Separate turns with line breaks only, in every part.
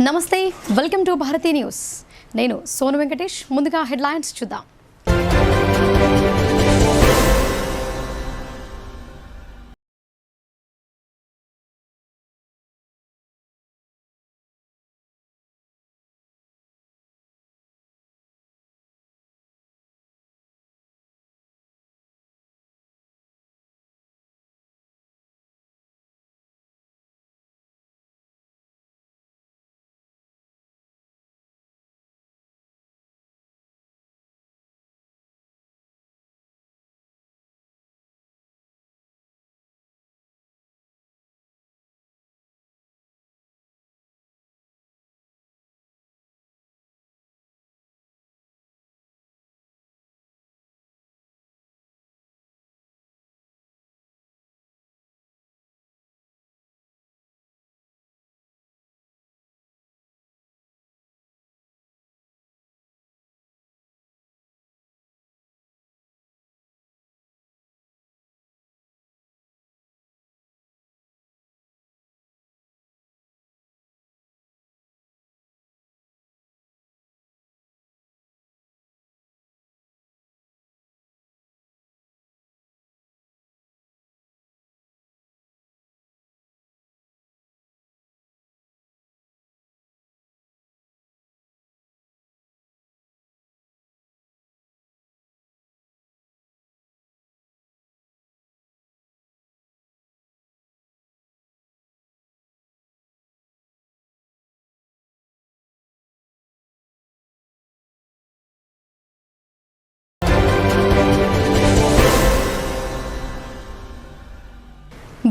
నమస్తే, welcome to Bharati news. నేను సోను వెంకటేష్. ముందుగా హెడ్లైన్స్ చూద్దాం.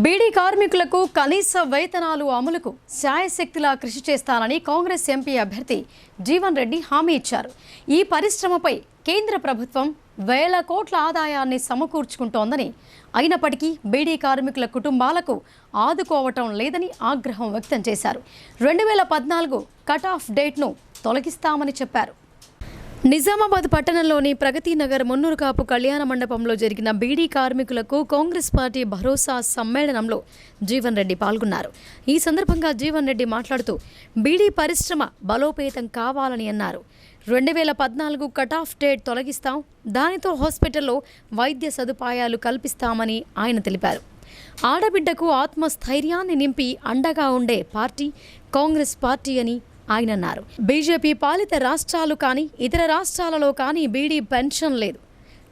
బీడీ కార్మికులకు కనీస వేతనాలు అమలుకు శాయశక్తిలా కృషి చేస్తానని కాంగ్రెస్ ఎంపీ అభ్యర్థి జీవన్ రెడ్డి హామీ ఇచ్చారు. ఈ పరిశ్రమపై కేంద్ర ప్రభుత్వం వేల కోట్ల ఆదాయాన్ని సమకూర్చుకుంటోందని, అయినప్పటికీ బీడీ కార్మికుల కుటుంబాలకు ఆదుకోవటం లేదని ఆగ్రహం వ్యక్తం చేశారు. 2014 కట్ ఆఫ్ డేట్ను తొలగిస్తామని చెప్పారు. నిజామాబాద్ పట్టణంలోని ప్రగతి నగర్ మున్నూరుకాపు కళ్యాణ మండపంలో జరిగిన బీడీ కార్మికులకు కాంగ్రెస్ పార్టీ భరోసా సమ్మేళనంలో జీవన్ రెడ్డి పాల్గొన్నారు. ఈ సందర్భంగా జీవన్ రెడ్డి మాట్లాడుతూ బీడీ పరిశ్రమ బలోపేతం కావాలని అన్నారు. 2014 కట్ ఆఫ్ డేట్ తొలగిస్తాం, దానితో హాస్పిటల్లో వైద్య సదుపాయాలు కల్పిస్తామని ఆయన తెలిపారు. ఆడబిడ్డకు ఆత్మస్థైర్యాన్ని నింపి అండగా ఉండే పార్టీ కాంగ్రెస్ పార్టీ అని ఆయన అన్నారు. బీజేపీ పాలిత రాష్ట్రాలు కానీ ఇతర రాష్ట్రాలలో కానీ బీడీ పెన్షన్ లేదు.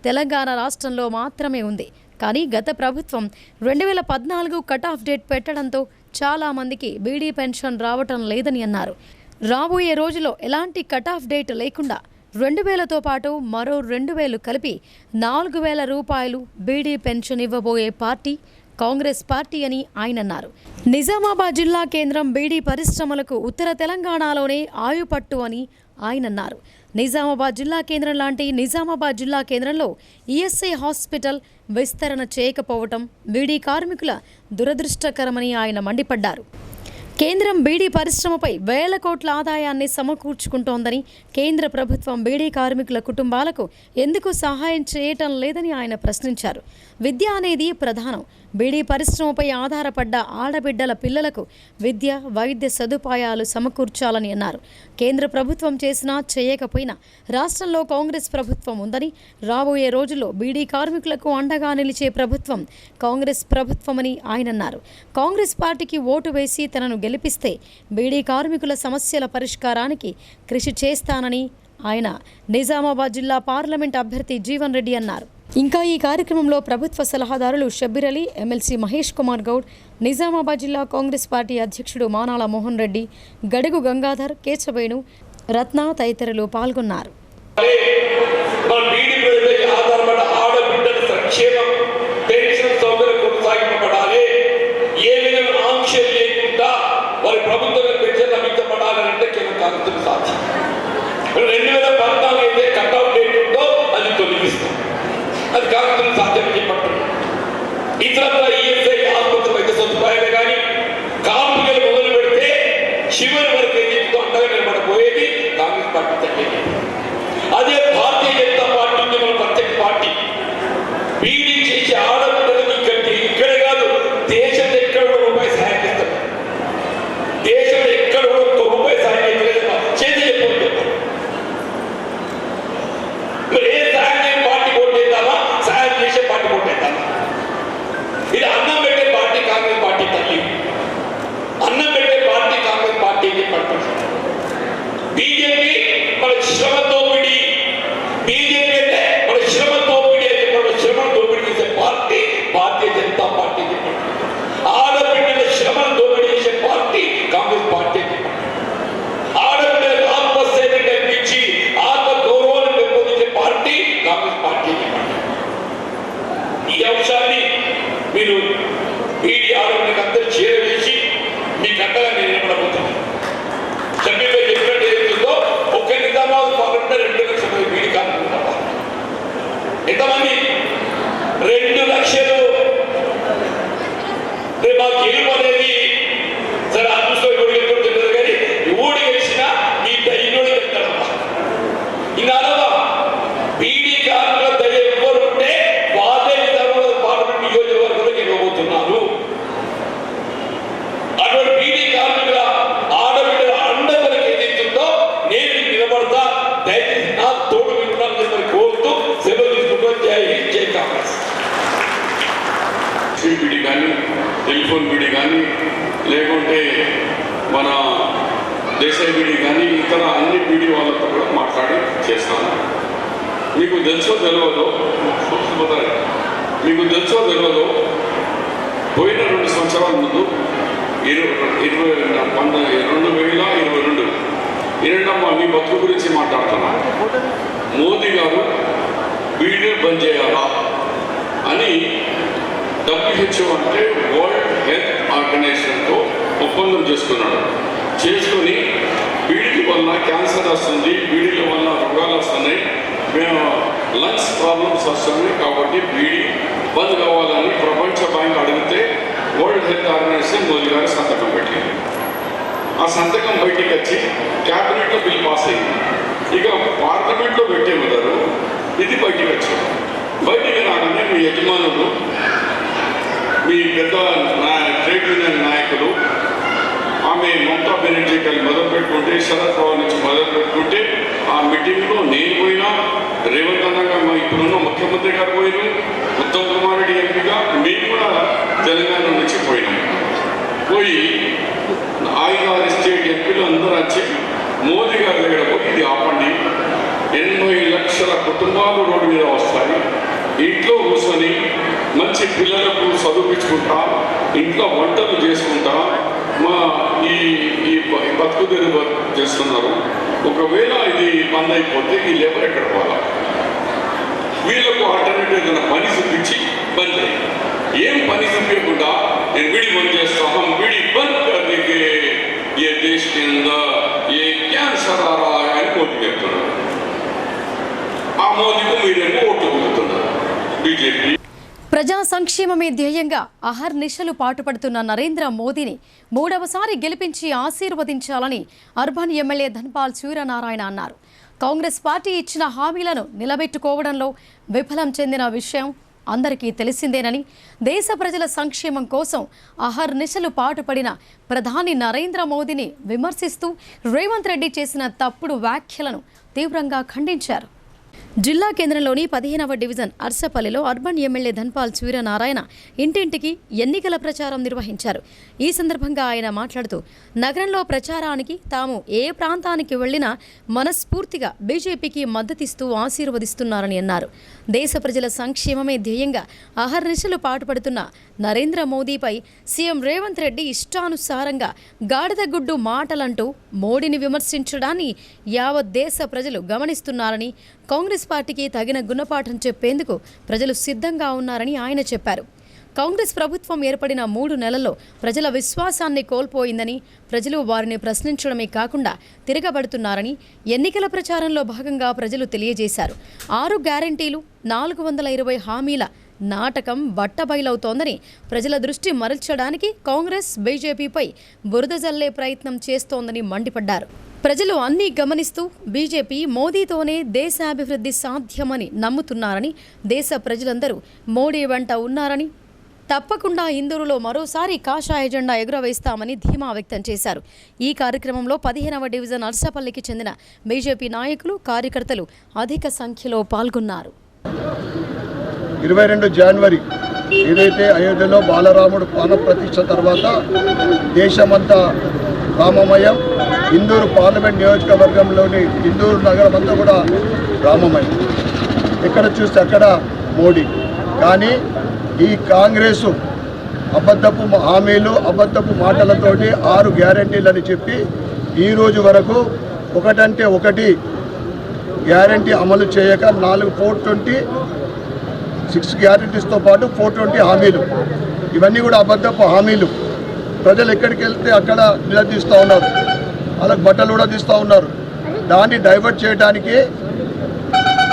తెలంగాణ రాష్ట్రంలో మాత్రమే ఉంది. కానీ గత ప్రభుత్వం 2014 కట్ ఆఫ్ డేట్ పెట్టడంతో చాలామందికి బీడీ పెన్షన్ రావటం లేదని అన్నారు. రాబోయే రోజుల్లో ఎలాంటి కట్ ఆఫ్ డేట్ లేకుండా 2000తో పాటు మరో 2000 కలిపి 4000 రూపాయలు బీడీ పెన్షన్ ఇవ్వబోయే పార్టీ కాంగ్రెస్ పార్టీ అని ఆయన అన్నారు. నిజామాబాద్ జిల్లా కేంద్రం బీడీ పరిశ్రమలకు ఉత్తర తెలంగాణలోనే ఆయుపట్టు అని ఆయన అన్నారు. నిజామాబాద్ జిల్లా కేంద్రం లాంటి నిజామాబాద్ జిల్లా కేంద్రంలో ఈఎస్ఐ హాస్పిటల్ విస్తరణ చేయకపోవటం బీడీ కార్మికుల దురదృష్టకరమని ఆయన మండిపడ్డారు. కేంద్రం బీడీ పరిశ్రమపై వేల కోట్ల ఆదాయాన్ని సమకూర్చుకుంటోందని, కేంద్ర ప్రభుత్వం బీడీ కార్మికుల కుటుంబాలకు ఎందుకు సహాయం చేయటం లేదని ఆయన ప్రశ్నించారు. విద్య అనేది ప్రధానం. బీడీ పరిశ్రమపై ఆధారపడ్డ ఆడబిడ్డల పిల్లలకు విద్య, వైద్య సదుపాయాలు సమకూర్చాలని అన్నారు. కేంద్ర ప్రభుత్వం చేసినా చేయకపోయినా రాష్ట్రంలో కాంగ్రెస్ ప్రభుత్వం ఉందని, రాబోయే రోజుల్లో బీడీ కార్మికులకు అండగా నిలిచే ప్రభుత్వం కాంగ్రెస్ ప్రభుత్వమని ఆయన అన్నారు. కాంగ్రెస్ పార్టీకి ఓటు వేసి తనను గెలిపిస్తే బీడీ కార్మికుల సమస్యల పరిష్కారానికి కృషి చేస్తానని ఆయన నిజామాబాద్ జిల్లా పార్లమెంట్ అభ్యర్థి జీవన్ రెడ్డి అన్నారు. ఇంకా ఈ కార్యక్రమంలో ప్రభుత్వ సలహాదారులు షబ్బీర్ అలీ, ఎమ్మెల్సీ మహేష్ కుమార్ గౌడ్, నిజామాబాద్ జిల్లా కాంగ్రెస్ పార్టీ అధ్యక్షుడు మానాల మోహన్ రెడ్డి, గడుగు గంగాధర్, కేశవేణు, రత్న తదితరులు పాల్గొన్నారు.
అది కాకుండా సాధ్యం చెప్పట్టు ఇతరత్ర ఈఎస్ఐ ఆసుపత్రి వైద్య సదుపాయాలు కానీ కాపులు మొదలు పెడితే చివరి వరకు ఏదైతే అండగా నిలబడబోయేది కాంగ్రెస్ పార్టీ తగ్గేది. అదే భారతీయ జనతా పార్టీ మన ప్రత్యేక పార్టీ బీడీ రేపు ఆ గెలుపు అనేది సరే అదృష్టం ఎవరికి తెలియదు కానీ ఎవడు గెలిచినా మీ దయ్యోడు చెప్తాడమ్మా. ఇన్నాళ్ళ బీడీ కార్మికుల దయ ఎవరు ఉంటే వాళ్ళే విధానంలో పార్లమెంట్ నియోజకవర్గంలో గెలవబోతున్నారు. అటువంటి బీడీ కార్మికుల ఆడబిడ్డల అండ కొరకు ఏదైతుందో నేను నిలబడతా. దయచేసి నా తోడు విన్నాను కోరుతూ సెలవు తీసుకుంటూ జై హింద్ జై కాంగ్రెస్.
బీడీ కానీ టెలిఫోన్ బీడీ కానీ లేకుంటే మన దేశాయి బీడీ కానీ ఇతర అన్ని బీడీ వాళ్ళతో కూడా మాట్లాడి చేస్తాను. మీకు తెలుసో తెలియదో పోయిన 2 సంవత్సరాల ముందు 2022 ఇరండమ్మ మీ బతుకు గురించి మాట్లాడుతున్నా. మోదీ గారు బీడీ బంద్ చేయాలా అని WHO అంటే వరల్డ్ హెల్త్ ఆర్గనైజేషన్తో ఒప్పందం చేసుకుని బీడీ వల్ల క్యాన్సర్ వస్తుంది, బీడీల వల్ల రోగాలు వస్తున్నాయి, మేము లంగ్స్ ప్రాబ్లమ్స్ వస్తున్నాయి కాబట్టి బీడీ బంద్ కావాలని ప్రపంచ బ్యాంక్ అడిగితే వరల్డ్ హెల్త్ ఆర్గనైజేషన్ మోదీ గారు సంతకం పెట్టింది. ఆ సంతకం బయటికి వచ్చి క్యాబినెట్లో బిల్ పాస్ అయింది. ఇక పార్లమెంట్లో పెట్టే మొదలు ఇది బయటికి వచ్చింది. బయటికి రాగానే మీ యజమానులు మీ పెద్ద ట్రేడ్ యూనియన్ నాయకులు ఆమె మమతా బెనర్జీ కలిసి మొదలు పెట్టుకుంటే శరద్ పవార్ నుంచి మొదలు పెట్టుకుంటే ఆ మీటింగ్లో నేను పోయినా, రేవంత్ అన్నగా ఇప్పుడున్న ముఖ్యమంత్రి గారు పోయినా, ఉత్తమ్ కుమార్ రెడ్డి ఎంపీగా మేము కూడా తెలంగాణ నుంచి పోయి 5-6 స్టేట్ ఎంపీలు అందరూ వచ్చి మోదీ గారి దగ్గర పోయి ఇది ఆపండి, 80 లక్షల కుటుంబాలు రోడ్డు మీద వస్తాయి, ఇంట్లో కూర్చొని మంచి పిల్లలకు చదివించుకుంటా, ఇంట్లో వంటలు చేసుకుంటా మా ఈ బతుకు తెరువు చేస్తున్నారు. ఒకవేళ ఇది బంద్ అయిపోతే ఈ లేబర్ ఎక్కడ పోవాలా? వీళ్ళకు ఆల్టర్నేటివ్ ఏదైనా పని చూపించి బంద్ చేయి. ఏం పని చూపించకుండా నేను బీడీ బంద్ చేస్తా, हम बीड़ी बंद करने के ये देश के अंदर ये कैंसर आ रहा है అని మోదీ చెప్తున్నారు. ఆ మోదీకు మీరేమో ఓట్లు పొందుతున్నారు బీజేపీ.
ప్రజా సంక్షేమమే ధ్యేయంగా అహర్నిశలు పాటుపడుతున్న నరేంద్ర మోదీని 3వసారి గెలిపించి ఆశీర్వదించాలని అర్బన్ ఎమ్మెల్యే ధన్పాల్ సూర్యనారాయణ అన్నారు. కాంగ్రెస్ పార్టీ ఇచ్చిన హామీలను నిలబెట్టుకోవడంలో విఫలం చెందిన విషయం అందరికీ తెలిసిందేనని, దేశ ప్రజల సంక్షేమం కోసం అహర్నిశలు పాటుపడిన ప్రధాని నరేంద్ర మోదీని విమర్శిస్తూ రేవంత్ రెడ్డి చేసిన తప్పుడు వ్యాఖ్యలను తీవ్రంగా ఖండించారు. జిల్లా కేంద్రంలోని 15వ డివిజన్ అర్సపల్లిలో అర్బన్ ఎమ్మెల్యే ధన్పాల్ సూర్యనారాయణ ఇంటింటికి ఎన్నికల ప్రచారం నిర్వహించారు. ఈ సందర్భంగా ఆయన మాట్లాడుతూ నగరంలో ప్రచారానికి తాము ఏ ప్రాంతానికి వెళ్లినా మనస్ఫూర్తిగా బీజేపీకి మద్దతిస్తూ ఆశీర్వదిస్తున్నారని అన్నారు. దేశ ప్రజల సంక్షేమమే ధ్యేయంగా అహర్నిశలు పాటుపడుతున్న నరేంద్ర మోదీపై సీఎం రేవంత్ రెడ్డి ఇష్టానుసారంగా గాడిదగుడ్డు మాటలంటూ మోడీని విమర్శించడాన్ని యావత్ దేశ ప్రజలు గమనిస్తున్నారని, కాంగ్రెస్ పార్టీకి తగిన గుణపాఠం చెప్పేందుకు ప్రజలు సిద్ధంగా ఉన్నారని ఆయన చెప్పారు. కాంగ్రెస్ ప్రభుత్వం ఏర్పడిన 3 నెలల్లో ప్రజల విశ్వాసాన్ని కోల్పోయిందని, ప్రజలు వారిని ప్రశ్నించడమే కాకుండా తిరగబడుతున్నారని ఎన్నికల ప్రచారంలో భాగంగా ప్రజలు తెలియజేశారు. 6 గ్యారంటీలు, 420 హామీల నాటకం బట్టబయలవుతోందని, ప్రజల దృష్టి మరల్చడానికి కాంగ్రెస్ బీజేపీపై బురద జల్లే ప్రయత్నం చేస్తోందని మండిపడ్డారు. ప్రజలు అన్నీ గమనిస్తూ బీజేపీ మోదీతోనే దేశాభివృద్ధి సాధ్యమని నమ్ముతున్నారని, దేశ ప్రజలందరూ మోడీ వెంట ఉన్నారని, తప్పకుండా ఇందూరులో మరోసారి కాషాయ జెండా ఎగురవేస్తామని ధీమా వ్యక్తం చేశారు. ఈ కార్యక్రమంలో 15వ డివిజన్ అర్సపల్లికి చెందిన బీజేపీ నాయకులు, కార్యకర్తలు అధిక సంఖ్యలో పాల్గొన్నారు.
22 జనవరి ఏదైతే అయోధ్యలో బాలరాముడు ప్రాణప్రతిష్ఠ తర్వాత దేశమంతా రామమయం, ఇందూరు పార్లమెంట్ నియోజకవర్గంలోని ఇందూరు నగరం అంతా కూడా రామమయం. ఎక్కడ చూస్తే అక్కడ మోడీ. కానీ ఈ కాంగ్రెసు అబద్ధపు హామీలు, అబద్ధపు మాటలతోటి 6 గ్యారంటీలని చెప్పి ఈరోజు వరకు ఒకటంటే ఒకటి గ్యారంటీ అమలు చేయక 426 గ్యారంటీస్తో పాటు 420 హామీలు, ఇవన్నీ కూడా అబద్ధపు హామీలు. ప్రజలు ఎక్కడికి వెళ్తే అక్కడ నిలదీస్తూ ఉన్నారు, వాళ్ళకి బట్టలు కూడా తీస్తూ ఉన్నారు. దాన్ని డైవర్ట్ చేయడానికి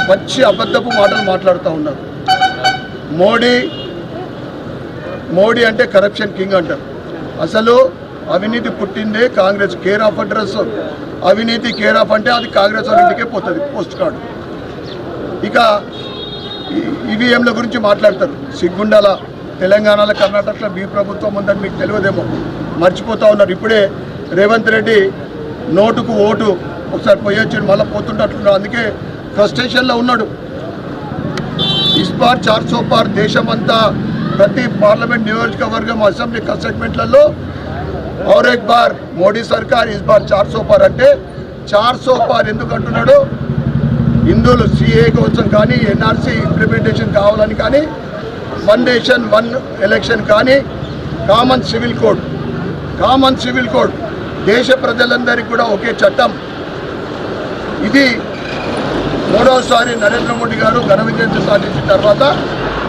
పచ్చి అబద్ధపు మాటలు మాట్లాడుతూ ఉన్నారు. మోడీ మోడీ అంటే కరప్షన్ కింగ్ అంటారు. అసలు అవినీతి పుట్టిందే కాంగ్రెస్. కేర్ ఆఫ్ అడ్రస్ అవినీతి కేర్ ఆఫ్ అంటే అది కాంగ్రెస్ వాళ్ళ ఇంటికే పోతుంది పోస్ట్ కార్డు. ఇక ఈవీఎంల గురించి మాట్లాడతారు. సిగ్గుండాల తెలంగాణలో కర్ణాటకలో మీ ప్రభుత్వం ఉందని మీకు తెలియదేమో, మర్చిపోతూ ఉన్నారు. ఇప్పుడే రేవంత్ రెడ్డి నోటుకు ఓటు ఒకసారి పోయొచ్చి మళ్ళీ పోతుంటట్లున్నారు. అందుకే ఫ్రస్ట్రేషన్లో ఉన్నాడు. ఇస్ బార్ 400 పార్ దేశమంతా ప్రతి పార్లమెంట్ నియోజకవర్గం అసెంబ్లీ సెగ్మెంట్లలో ఔర్ ఎక్ బార్ మోడీ సర్కార్ ఇస్ బార్ 400 పార్ అంటే 400 పార్ ఎందుకు అంటున్నాడు? హిందువులు సిఏ కోసం కానీ ఎన్ఆర్సీ ఇంప్లిమెంటేషన్ కావాలని కానీ 1 నేషన్ 1 ఎలక్షన్ కానీ కామన్ సివిల్ కోడ్ దేశ ప్రజలందరికీ కూడా ఒకే చట్టం. ఇది మూడవసారి నరేంద్ర మోడీ గారు ఘన విజయం సాధించిన తర్వాత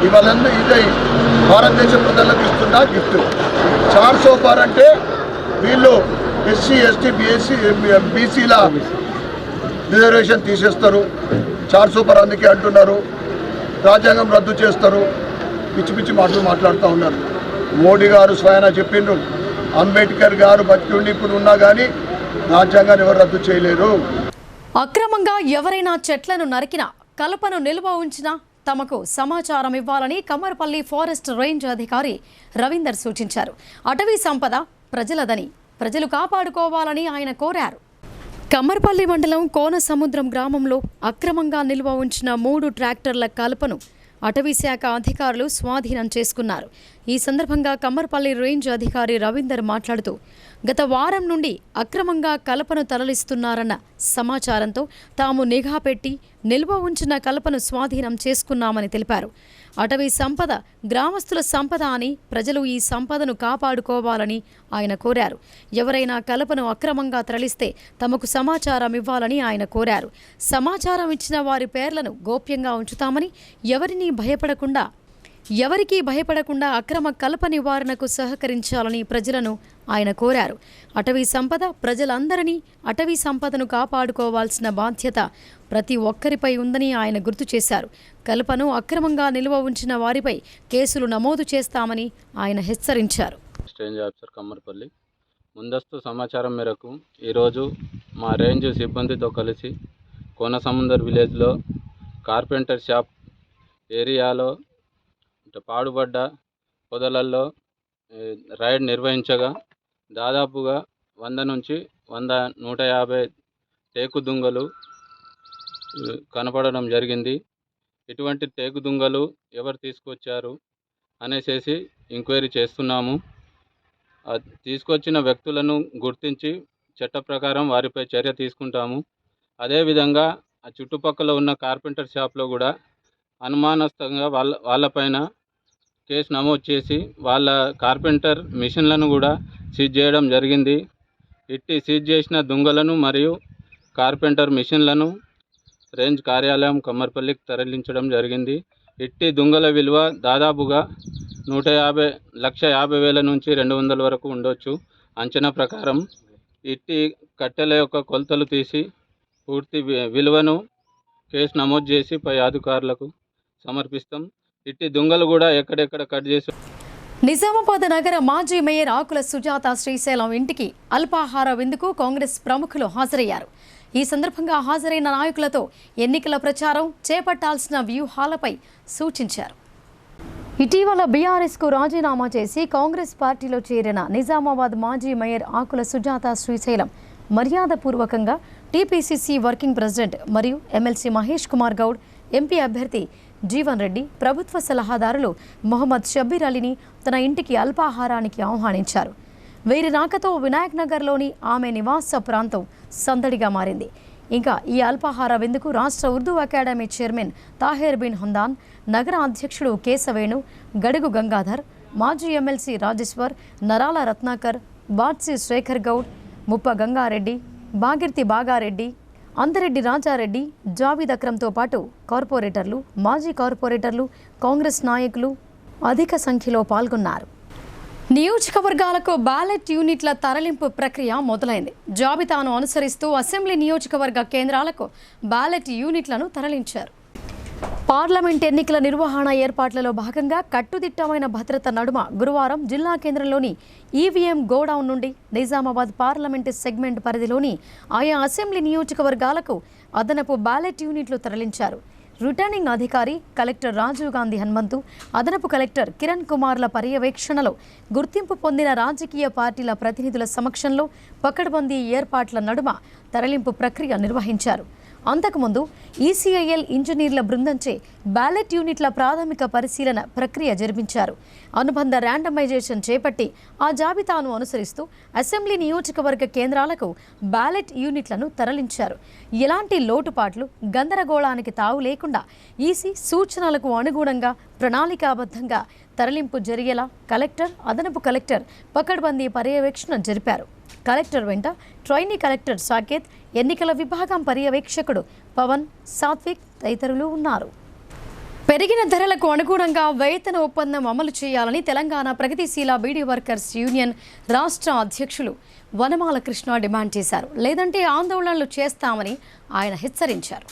ఇవాళందరూ ఇదే భారతదేశ ప్రజలకు ఇస్తున్న గిఫ్ట్. 400 పార్ అంటే వీళ్ళు ఎస్సీ ఎస్టీ బీసీల రిజర్వేషన్ తీసేస్తారు. 400 పార్ అందుకే అంటున్నారు. రాజ్యాంగం రద్దు చేస్తారు. పిచ్చి పిచ్చి మాటలు మాట్లాడుతూ ఉన్నారు. మోడీ గారు స్వయానా చెప్పిండ్రు, అంబేద్కర్ గారు బతికి ఇప్పుడు ఉన్నా కానీ రాజ్యాంగాన్ని ఎవరు రద్దు చేయలేరు.
అక్రమంగా ఎవరైనా చెట్లను నరికినా, కలపను నిల్వ ఉంచినా తమకు సమాచారం ఇవ్వాలని కమ్మర్పల్లి ఫారెస్ట్ రేంజ్ అధికారి రవీందర్ సూచించారు. అటవీ సంపద ప్రజలదని, ప్రజలు కాపాడుకోవాలని ఆయన కోరారు. కమ్మర్పల్లి మండలం కోనసముద్రం గ్రామంలో అక్రమంగా నిల్వ ఉంచిన 3 ట్రాక్టర్ల కలపను అటవీ శాఖ అధికారులు స్వాధీనం చేసుకున్నారు. ఈ సందర్భంగా కమ్మర్పల్లి రేంజ్ అధికారి రవీందర్ మాట్లాడుతూ, గత వారం నుండి అక్రమంగా కలపను తరలిస్తున్నారన్న సమాచారంతో తాము నిఘా పెట్టి నిల్వ ఉంచిన కలపను స్వాధీనం చేసుకున్నామని తెలిపారు. అటవీ సంపద గ్రామస్తుల సంపద అని, ప్రజలు ఈ సంపదను కాపాడుకోవాలని ఆయన కోరారు. ఎవరైనా కలపను అక్రమంగా తరలిస్తే తమకు సమాచారం ఇవ్వాలని ఆయన కోరారు. సమాచారం ఇచ్చిన వారి పేర్లను గోప్యంగా ఉంచుతామని, ఎవరికీ భయపడకుండా అక్రమ కలప నివారణకు సహకరించాలని ప్రజలను ఆయన కోరారు. అటవీ సంపద ప్రజలందరినీ, అటవీ సంపదను కాపాడుకోవాల్సిన బాధ్యత ప్రతి ఒక్కరిపై ఉందని ఆయన గుర్తు చేశారు. కలపను అక్రమంగా నిల్వ ఉంచిన వారిపై కేసులు నమోదు చేస్తామని ఆయన హెచ్చరించారు.
రేంజ్ ఆఫీసర్ కమ్మర్పల్లి ముందస్తు సమాచారం మేరకు ఈరోజు మా రేంజ్ సిబ్బందితో కలిసి కోనసముద్రం విలేజ్లో కార్పెంటర్ షాప్ ఏరియాలో పాడుబడ్డ పొదలల్లో రైడ్ నిర్వహించగా దాదాపుగా 100 నుంచి 150 టేకు దుంగలు కనపడడం జరిగింది. ఇటువంటి టేకు దుంగలు ఎవరు తీసుకొచ్చారు అనేసి ఎంక్వైరీ చేస్తున్నాము. తీసుకొచ్చిన వ్యక్తులను గుర్తించి చట్ట ప్రకారం వారిపై చర్య తీసుకుంటాము. అదేవిధంగా ఆ చుట్టుపక్కల ఉన్న కార్పెంటర్ షాప్లో కూడా అనుమానాస్పదంగా వాళ్ళపైన కేసు నమోదు చేసి వాళ్ళ కార్పెంటర్ మిషన్లను కూడా సీజ్ చేయడం జరిగింది. ఇట్టి సీజ్ చేసిన దుంగలను మరియు కార్పెంటర్ మిషన్లను రేంజ్ కార్యాలయం కమ్మర్పల్లికి తరలించడం జరిగింది. ఇట్టి దుంగల విలువ దాదాపుగా 150,50,000 నుంచి 200 వరకు ఉండొచ్చు. అంచనా ప్రకారం ఇట్టి కట్టెల యొక్క కొలతలు తీసి పూర్తి విలువను కేసు నమోదు చేసి పై అధికారులకు సమర్పిస్తాం. ఇట్టి దుంగలు కూడా ఎక్కడెక్కడ కట్ చేసి.
నిజామాబాద్ నగర మాజీ మేయర్ ఆకుల సుజాత శ్రీశైలం ఇంటికి అల్పాహార విందుకు కాంగ్రెస్ ప్రముఖులు హాజరయ్యారు. ఈ సందర్భంగా హాజరైన నాయకులతో ఎన్నికల ప్రచారం చేపట్టాల్సిన వ్యూహాలపై సూచించారు. ఇటీవల బీఆర్ఎస్కు రాజీనామా చేసి కాంగ్రెస్ పార్టీలో చేరిన నిజామాబాద్ మాజీ మేయర్ ఆకుల సుజాత శ్రీశైలం మర్యాదపూర్వకంగా టీపీసీసీ వర్కింగ్ ప్రెసిడెంట్ మరియు ఎమ్మెల్సీ మహేష్ కుమార్ గౌడ్, ఎంపీ అభ్యర్థి జీవన్ రెడ్డి, ప్రభుత్వ సలహాదారులు మొహమ్మద్ షబ్బీర్ అలీని తన ఇంటికి అల్పాహారానికి ఆహ్వానించారు. వీరి రాకతో వినాయక్ నగర్లోని ఆమె నివాస ప్రాంతం సందడిగా మారింది. ఇంకా ఈ అల్పాహార విందుకు రాష్ట్ర ఉర్దూ అకాడమీ చైర్మన్ తాహేర్ బిన్ హందాన్, నగర అధ్యక్షుడు కేశవేణు, గడుగు గంగాధర్, మాజీ ఎమ్మెల్సీ రాజేశ్వర్, నరాల రత్నాకర్, బాట్సి శేఖర్ గౌడ్, ముప్ప గంగారెడ్డి, బాగిర్తి బాగారెడ్డి, అందరెడ్డి రాజారెడ్డి, జావీద్ అక్రమ్తో పాటు కార్పొరేటర్లు, మాజీ కార్పొరేటర్లు, కాంగ్రెస్ నాయకులు అధిక సంఖ్యలో పాల్గొన్నారు. నియోజకవర్గాలకు బ్యాలెట్ యూనిట్ల తరలింపు ప్రక్రియ మొదలైంది. జాబితాను అనుసరిస్తూ అసెంబ్లీ నియోజకవర్గ కేంద్రాలకు బ్యాలెట్ యూనిట్లను తరలించారు. పార్లమెంట్ ఎన్నికల నిర్వహణ ఏర్పాట్లలో భాగంగా కట్టుదిట్టమైన భద్రత నడుమ గురువారం జిల్లా కేంద్రంలోని ఈవీఎం గోడౌన్ నుండి నిజామాబాద్ పార్లమెంటు సెగ్మెంట్ పరిధిలోని ఆయా అసెంబ్లీ నియోజకవర్గాలకు అదనపు బ్యాలెట్ యూనిట్లు తరలించారు. రిటర్నింగ్ అధికారి కలెక్టర్ రాజీవ్ గాంధీ హనుమంతు, అదనపు కలెక్టర్ కిరణ్ కుమార్ల పర్యవేక్షణలో గుర్తింపు పొందిన రాజకీయ పార్టీల ప్రతినిధుల సమక్షంలో పకడ్బందీ ఏర్పాట్ల నడుమ తరలింపు ప్రక్రియ నిర్వహించారు. అంతకుముందు ఈసీఐఎల్ ఇంజనీర్ల బృందంచే బ్యాలెట్ యూనిట్ల ప్రాథమిక పరిశీలన ప్రక్రియ జరిపించారు. అనుబంధ ర్యాండమైజేషన్ చేపట్టి ఆ జాబితాను అనుసరిస్తూ అసెంబ్లీ నియోజకవర్గ కేంద్రాలకు బ్యాలెట్ యూనిట్లను తరలించారు. ఎలాంటి లోటుపాట్లు, గందరగోళానికి తావు లేకుండా ఈసీ సూచనలకు అనుగుణంగా ప్రణాళికాబద్ధంగా తరలింపు జరిగేలా కలెక్టర్, అదనపు కలెక్టర్ పకడ్బందీ పర్యవేక్షణ జరిపారు. కలెక్టర్ వెంట ట్రైనీ కలెక్టర్ సాకేత్, ఎన్నికల విభాగం పర్యవేక్షకుడు పవన్, సాత్విక్ తదితరులు ఉన్నారు. పెరిగిన ధరలకు అనుగుణంగా వేతన ఒప్పందం అమలు చేయాలని తెలంగాణ ప్రగతిశీల బీడీ వర్కర్స్ యూనియన్ రాష్ట్ర అధ్యక్షులు వనమాల కృష్ణ డిమాండ్ చేశారు. లేదంటే ఆందోళనలు చేస్తామని ఆయన హెచ్చరించారు.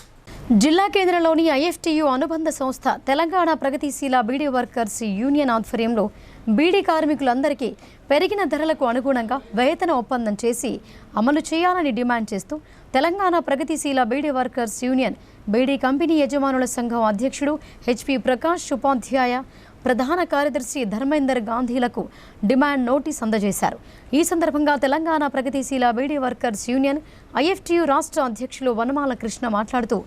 జిల్లా కేంద్రంలోని ఐఎఫ్టీయూ అనుబంధ సంస్థ తెలంగాణ ప్రగతిశీల బీడీ వర్కర్స్ యూనియన్ ఆధ్వర్యంలో బీడీ కార్మికులందరికీ పెరిగిన ధరలకు అనుగుణంగా వేతన ఒప్పందం చేసి అమలు చేయాలని డిమాండ్ చేస్తూ తెలంగాణ ప్రగతిశీల beedi workers union beedi company యజమానుల సంఘం అధ్యక్షుడు హెచ్పి ప్రకాష్ ఉపాధ్యాయ, ప్రధాన కార్యదర్శి ధర్మేందర్ గాంధీలకు డిమాండ్ నోటీస్ అందజేశారు. ఈ సందర్భంగా తెలంగాణ ప్రగతిశీల బీడీ వర్కర్స్ యూనియన్ ఐఎఫ్టీయూ రాష్ట్ర అధ్యక్షులు వనమాల కృష్ణ మాట్లాడుతూ